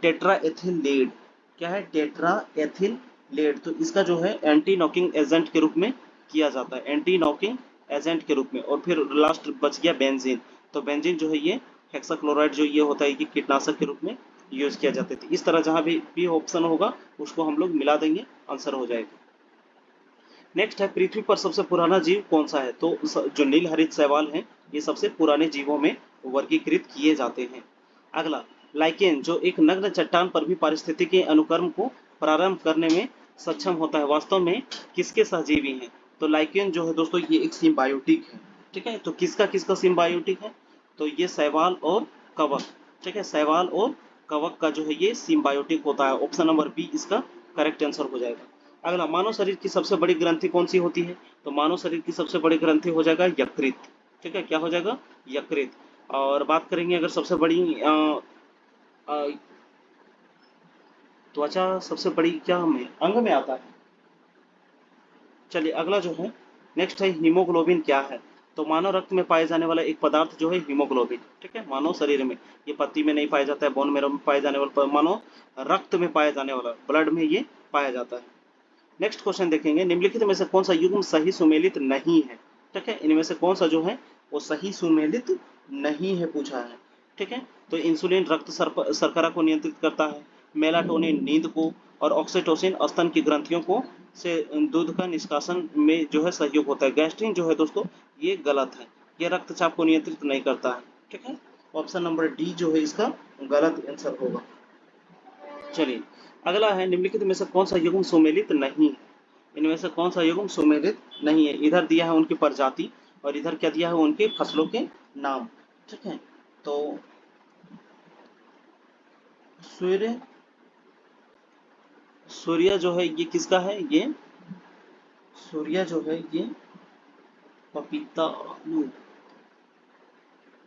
टेट्रा एथिल लेड। क्या है? Tetra ethyl lead. तो इसका जो है एंटी नॉकिंग एजेंट के रूप में किया जाता है, एंटी नॉकिंग एजेंट के रूप में। और फिर लास्ट बच गया बेंजीन। तो बेंजीन जो है ये हेक्साक्लोराइड जो ये होता है, ये कीटनाशक के रूप में यूज किया जाता है। इस तरह जहां भी ऑप्शन होगा उसको हम लोग मिला देंगे, आंसर हो जाएगा। नेक्स्ट है, पृथ्वी पर सबसे पुराना जीव कौन सा है? तो जो नील हरित शैवाल है, ये सबसे पुराने जीवों में वर्गीकृत किए जाते हैं। अगला, लाइकेन जो एक नग्न चट्टान पर भी पारिस्थितिकी अनुक्रम को प्रारंभ करने में सक्षम होता है, वास्तव में किसके सहजीवी हैं? तो लाइकेन जो है दोस्तों, ये एक सिम्बायोटिक है। ठीक है, तो किसका किसका सिम्बायोटिक है? तो ये शैवाल और कवक। ठीक है, शैवाल और कवक का जो है ये सिम्बायोटिक होता है। ऑप्शन नंबर बी इसका करेक्ट आंसर हो जाएगा। अगला, मानव शरीर की सबसे बड़ी ग्रंथि कौन सी होती है? तो मानव शरीर की सबसे बड़ी ग्रंथि हो जाएगा यकृत। ठीक है, क्या हो जाएगा? यकृत। और बात करेंगे अगर सबसे बड़ी अ, त्वचा सबसे बड़ी क्या में अंग में आता है? चलिए, अगला जो है, नेक्स्ट है हीमोग्लोबिन क्या है? तो मानव रक्त में पाए जाने वाला एक पदार्थ जो है हीमोग्लोबिन। ठीक है, मानव शरीर में, ये पत्ती में नहीं पाया जाता है, बोन मैरो में पाए जाने वाला, मानव रक्त में पाया जाने वाला, ब्लड में ये पाया जाता है। नेक्स्ट क्वेश्चन देखेंगे, निम्नलिखित में से कौन सा युग्म सही सुमेलित नहीं है? ठीक है, इनमें से कौन सा जो है वो सही सुमेलित नहीं है पूछा है। ठीक है, तो इंसुलिन रक्त शर्करा को नियंत्रित करता है, मेलाटोनिन नींद को, और ऑक्सीटोसिन स्तन की ग्रंथियों को से दूध का निष्कासन में जो है सहयोग होता है। गैस्ट्रिन जो है दोस्तों, ये गलत है, ये रक्तचाप को नियंत्रित नहीं करता है। ठीक है, ऑप्शन नंबर डी जो है इसका गलत आंसर होगा। चलिए, अगला है, निम्नलिखित में से कौन सा युग्म सुमेलित नहीं है? इनमें से कौन सा युग्म सुमेलित नहीं है? इधर दिया है उनकी प्रजाति और इधर क्या दिया है? उनके फसलों के नाम। ठीक है, तो सूर्य सूर्य जो है ये किसका है? ये सूर्य जो है ये पपीता आलू,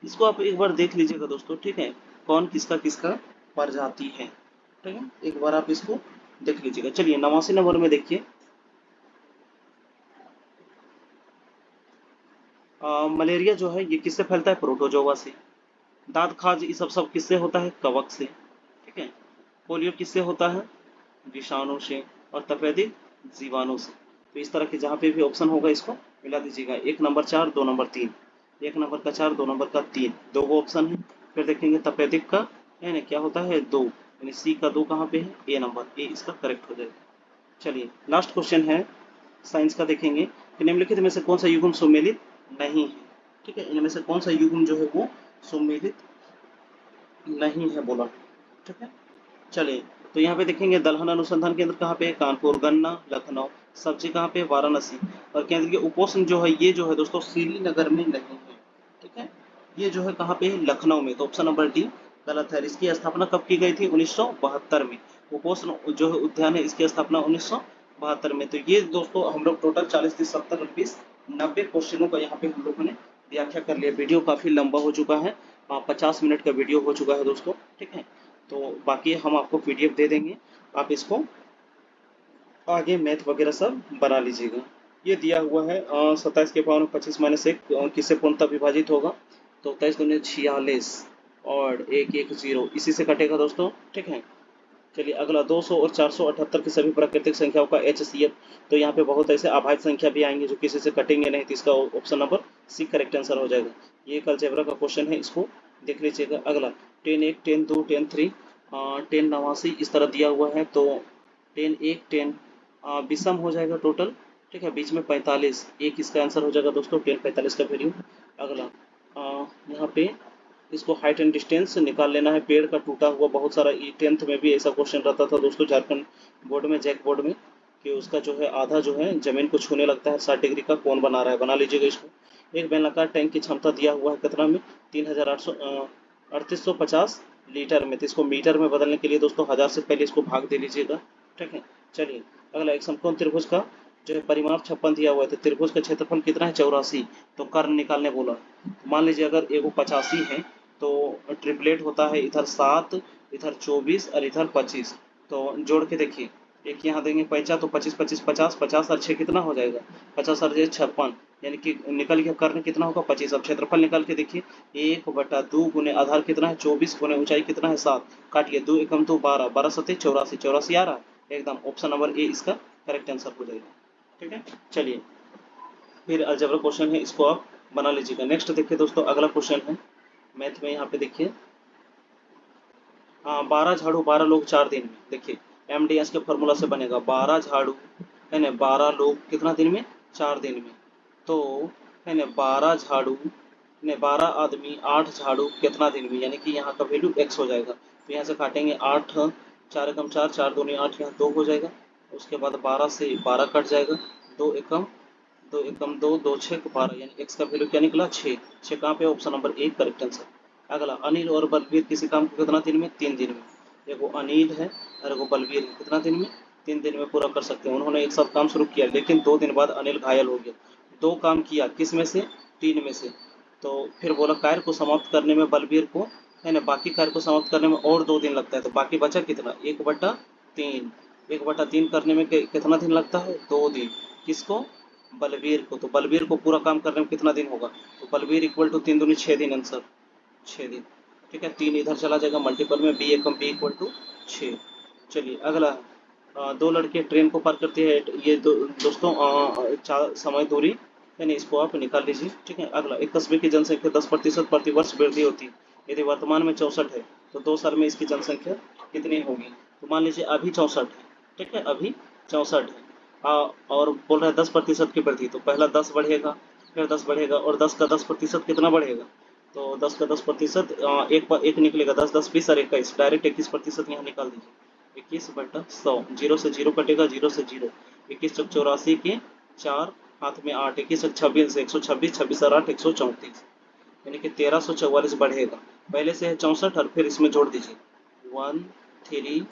इसको आप एक बार देख लीजिएगा दोस्तों। ठीक है, कौन किसका किसका प्रजाति है? ठीक है, एक बार आप इसको देख लीजिएगा। चलिए, 89 नंबर में देखिए, मलेरिया जो है ये किससे फैलता है? प्रोटोजोआ से। दांत खाज ये सब किससे होता है? कवक से। ठीक है, पोलियो किससे होता है? विषाणु से। और तपेदिक जीवाणु से। तो इस तरह के जहाँ पे भी ऑप्शन होगा इसको मिला दीजिएगा। 1 नंबर 4, 2 नंबर 3, 1 नंबर का 4, 2 नंबर का 3, दो वो ऑप्शन है। फिर देखेंगे तपेदिक का है ना क्या होता है? 2, यानी सी का 2 कहाँ पे है? ए नंबर, ए इसका करेक्ट हो जाएगा। चलिए, लास्ट क्वेश्चन है साइंस का, देखेंगे कि निम्नलिखित में से कौन सा युग्म सुमेलित नहीं है? ठीक है, इनमें से कौन सा युग्म जो है वो सुमेलित नहीं है बोला। ठीक है, चलिए, तो यहाँ पे देखेंगे दलहन अनुसंधान केंद्र कहाँ पे है? कानपुर। गन्ना लखनऊ। सब्जी कहाँ पे? वाराणसी। और केंद्र के उपोष्ण जो है ये जो है दोस्तों श्रीनगर में नहीं है। ठीक है, ये जो है कहाँ पे है? लखनऊ में। तो ऑप्शन नंबर डी गलत है। इसकी स्थापना कब की गई थी? 1972 में। उपोष्ण जो है उद्यान है, इसकी स्थापना 1972 में। तो ये दोस्तों हम लोग टोटल 40, 30, 70, 20, 90 क्वेश्चनों का यहाँ पे हम लोगों ने व्याख्या कर लिया। वीडियो काफी लंबा हो चुका है, 50 मिनट का वीडियो हो चुका है दोस्तों। ठीक है, तो बाकी हम आपको पीडीएफ दे देंगे, आप इसको आगे मैथ वगैरह सब बना लीजिएगा। ये दिया हुआ है 27 के पावर में 25 माइनस 1 किससे पूर्णतः विभाजित होगा? तो 23 दूनी 46 और 1 1 0 इसी से कटेगा दोस्तों। ठीक है, चलिए अगला, 200 और 478 की सभी प्राकृतिक संख्याओं का एचसीएफ। तो यहाँ पे बहुत ऐसे अभाज्य संख्या भी आएंगे जो किसी से कटेंगे नहीं, तो इसका option number C correct answer हो जाएगा। ये कल अलजेब्रा का क्वेश्चन है, इसको देख लीजिएगा। अगला, 10 1 10 2 10 3 10 89 इस तरह दिया हुआ है। तो 10 1 10 विषम हो जाएगा टोटल। ठीक है, बीच में 45, एक इसका आंसर हो जाएगा दोस्तों 10 45 का वैल्यू। अगला, यहाँ पे इसको हाइट एंड डिस्टेंस निकाल लेना है। पेड़ का टूटा हुआ बहुत सारा, 10th में भी ऐसा क्वेश्चन रहता था दोस्तों झारखंड बोर्ड में, जैक बोर्ड में, कि उसका जो है आधा जो है जमीन को छूने लगता है, 60 डिग्री का कौन बना रहा है, बना लीजिएगा इसको। एक बेलनाकार टैंक की क्षमता दिया हुआ है कितना में, 3850 लीटर में। तो इसको मीटर में बदलने के लिए दोस्तों 1000 से पहले इसको भाग दे लीजिएगा। ठीक है, चलिए अगला, एक समकोण त्रिभुज का जो है परिमाप 56 दिया हुआ है, तो त्रिभुज का क्षेत्रफल कितना है, 84। तो कर्ण निकालने बोला। मान लीजिए अगर एगो 85 है तो ट्रिपलेट होता है, इधर 7, इधर 24 और इधर 25। तो जोड़ के देखिए, एक यहाँ देंगे पैंचा, तो 25 25 50, 50 और 6 कितना हो जाएगा, 50 और 6 56, यानी कि निकल गया कर्ण कितना होगा, 25। अब क्षेत्रफल निकाल के देखिए, 1/2 गुने आधार कितना है 24 गुने ऊंचाई कितना है 7, काटिए 2 एकम 2 12, 12 सत्ते 84, 84 आ रहा है एकदम। ऑप्शन नंबर ए इसका करेक्ट आंसर हो जाएगा। ठीक है, चलिए फिर अलजेब्रा क्वेश्चन है, इसको आप बना लीजिएगा। नेक्स्ट देखिए दोस्तों, अगला क्वेश्चन है मैथ में, यहाँ पे देखिए, हाँ 12 झाड़ू 12 लोग 4 दिन में। देखिए एमडीएस के फॉर्मूला से बनेगा, 12 झाड़ू है ना 12 लोग कितना दिन में, 4 दिन में। तो है ना 12 झाड़ू ने 12 आदमी 8 झाड़ू कितना दिन में, यानी कि यहाँ का वैल्यू x हो जाएगा। तो यहाँ से काटेंगे 8, 4 एकम 4, 4 दूनी 8, यहाँ 2 हो जाएगा। उसके बाद 12 से 12 कट जाएगा, 2 एकम 2 एकम 2, 2 6 12, यानी x का वैल्यू क्या निकला, 6। 6 कहाँ पे, option number A correct answer. अगला, अनिल और बलवीर किसी काम को कितना दिन में, 3 दिन में। एगो अनिल है और एगो बलवीर है, कितना दिन में, 3 दिन में पूरा कर सकते हैं। उन्होंने एक साथ काम शुरू किया, लेकिन 2 दिन बाद अनिल घायल हो गया। 2 काम किया किस में से, 3 में से। तो फिर बोला कार्य को समाप्त करने में बलवीर को है ना, बाकी कार्य को समाप्त करने में और 2 दिन लगता है, तो बाकी बचा कितना, 1/3। 1/3 करने में कितना दिन लगता है, 2 दिन। किसको, बलवीर को। तो बलवीर को पूरा काम करने में कितना दिन होगा, तो बलवीर इक्वल टू 3 दूनी 6 दिन, आंसर 6 दिन। ठीक है, 3 इधर चला जाएगा मल्टीपल में, B Ekam B equal to 6। चलिए अगला, 2 लड़के ट्रेन को पार करते हैं, ये दोस्तों समय दूरी यानी इसको आप निकाल लीजिए। ठीक है, अगला, एक कस्बे की जनसंख्या 10% प्रतिवर्ष वृद्धि होती है, यदि वर्तमान में 64 है तो 2 साल में इसकी जनसंख्या कितनी होगी। तो मान लीजिए अभी 64 है, ठीक है अभी 64 है, और बोल रहा है 10% की वृद्धि, तो पहला 10 बढ़ेगा, फिर 10 बढ़ेगा, और 10 का 10% कितना बढ़ेगा, तो 10 का 10%, एक निकलेगा, 10 10 20 और 21, डायरेक्ट 21% यहाँ निकाल दीजिए। 21/100, जीरो से जीरो कटेगा, जीरो से जीरो, 21 चौक 84 के 4, हाथ में 8, 21 चौक 26, 126, 26 और 8 134, यानी कि 1344 बढ़ेगा। पहले से है 64 और फिर इसमें जोड़ दीजिए 1 3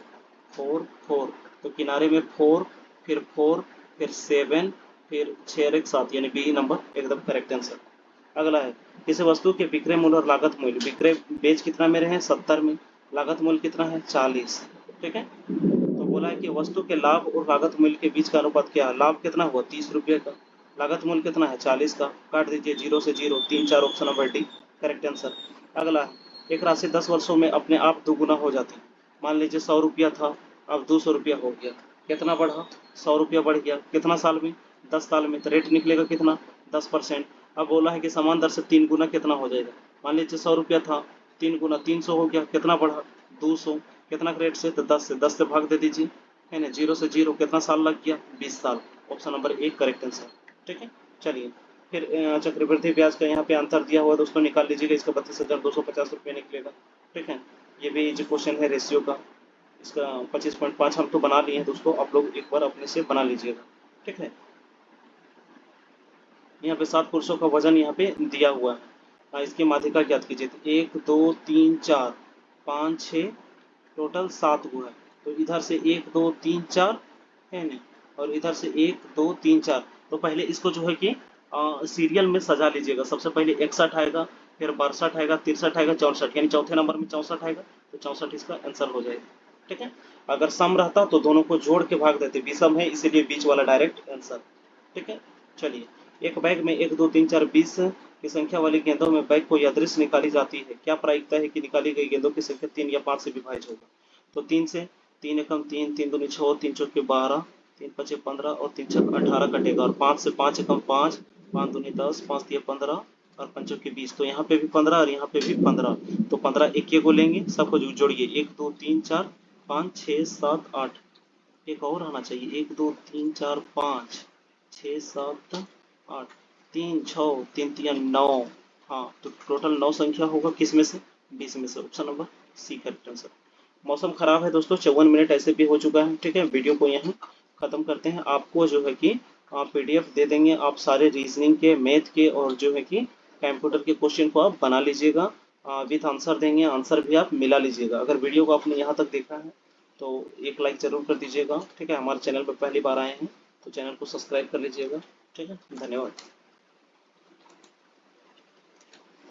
4 4, तो किनारे में 4, फिर 4, फिर 7, फिर 6 और 1 7, यानी बी नंबर एकदम करेक्ट आंसर। अगला है, किसी वस्तु के विक्रय मूल्य और लागत मूल्य, विक्रय बेच कितना में रहे 70 में, लागत मूल्य कितना है 40। ठीक है, तो बोला है कि वस्तु के लाभ और लागत मूल्य के बीच का अनुपात क्या है, लाभ कितना हुआ 30 रुपये का, लागत मूल्य कितना है 40 का, काट दीजिए, जीरो से zero, 3 4, option number D correct answer. अगला है, एक राशि 10 वर्षों में अपने आप दोगुना हो जाती है। मान लीजिए 100 रुपया था, अब 200 रुपया हो गया, कितना बढ़ा, 100 रुपया बढ़ गया, कितना साल में, 10 साल में, तो रेट निकलेगा कितना, 10%। अब बोला है कि समान दर से 3 गुना कितना हो जाएगा, मान लीजिए 100 रुपया था, 3 गुना 300 हो गया, कितना बढ़ा 200, कितना रेट से, तो 10 से भाग दे दीजिए, है ना, जीरो से जीरो, कितना साल लग गया 20 साल, ऑप्शन नंबर एक करेक्ट आंसर। ठीक है, चलिए फिर चक्रवृद्धि ब्याज का यहाँ पे अंतर दिया हुआ दोस्तों, निकाल लीजिएगा, इसका 32,250 रुपये निकलेगा। ठीक है, ये भी जो क्वेश्चन है रेशियो का, इसका 25.5 हम तो बना लिए हैं दोस्तों, आप लोग एक बार अपने से बना लीजिएगा। ठीक है, यहाँ पे 7 पुरुषों का वजन यहाँ पे दिया हुआ है, इसकी माध्यिका ज्ञात कीजिए। तो 1 2 3 4 5 6, टोटल 7 हुआ है। तो इधर से 1 2 3 4 है ना, और इधर से 1 2 3 4। तो पहले इसको जो है कि सीरियल में सजा लीजिएगा, सबसे पहले 61 आएगा, फिर 62 आएगा, 63 आएगा, 64, यानी चौथे नंबर में 64 आएगा, तो 64 इसका आंसर हो जाएगा। ठीक है, अगर सम रहता तो दोनों को जोड़ के भाग देते, विषम है इसीलिए बीच वाला डायरेक्ट आंसर। ठीक है, चलिए, एक बैग में 1 2 3 4 20 की संख्या वाली गेंदों में बैग को यादृश निकाली जाती है, क्या प्रायिकता है कि निकाली गई गेंदों की संख्या 3 या 5 से विभाजित होगा। तो 3 से, 3 एकम 3, 3 दूनी 6, 3 चौके 12, 3 पचे 15 और 3 छक 18 कटेगा, और 5 से 5 एकम 5, 5 दूनी 10, 5 दिए 15 और 5 चौके 20, तो यहाँ पे भी 15 और यहाँ पे भी 15, तो 15 एक को लेंगे, सबको जोड़िए, 1 2 3 4 5 6 7 8, एक और आना चाहिए, 1 2 3 4 5 6 7 8, 3 6 3 3 9, हाँ, तो टोटल 9 संख्या होगा, किस में से? 20 में से। Option number C correct answer. मौसम खराब है दोस्तों, 54 मिनट ऐसे भी हो चुका है। ठीक है, वीडियो को यहाँ खत्म करते हैं। आपको जो है कि पीडीएफ दे देंगे, आप सारे रीजनिंग के, मैथ के और जो है कि कंप्यूटर के क्वेश्चन को आप बना लीजिएगा, विथ आंसर देंगे, आंसर भी आप मिला लीजिएगा। अगर वीडियो को आपने यहाँ तक देखा है तो एक लाइक जरूर कर दीजिएगा। ठीक है, हमारे चैनल पर पहली बार आए हैं तो चैनल को सब्सक्राइब कर लीजिएगा। ठीक है, धन्यवाद।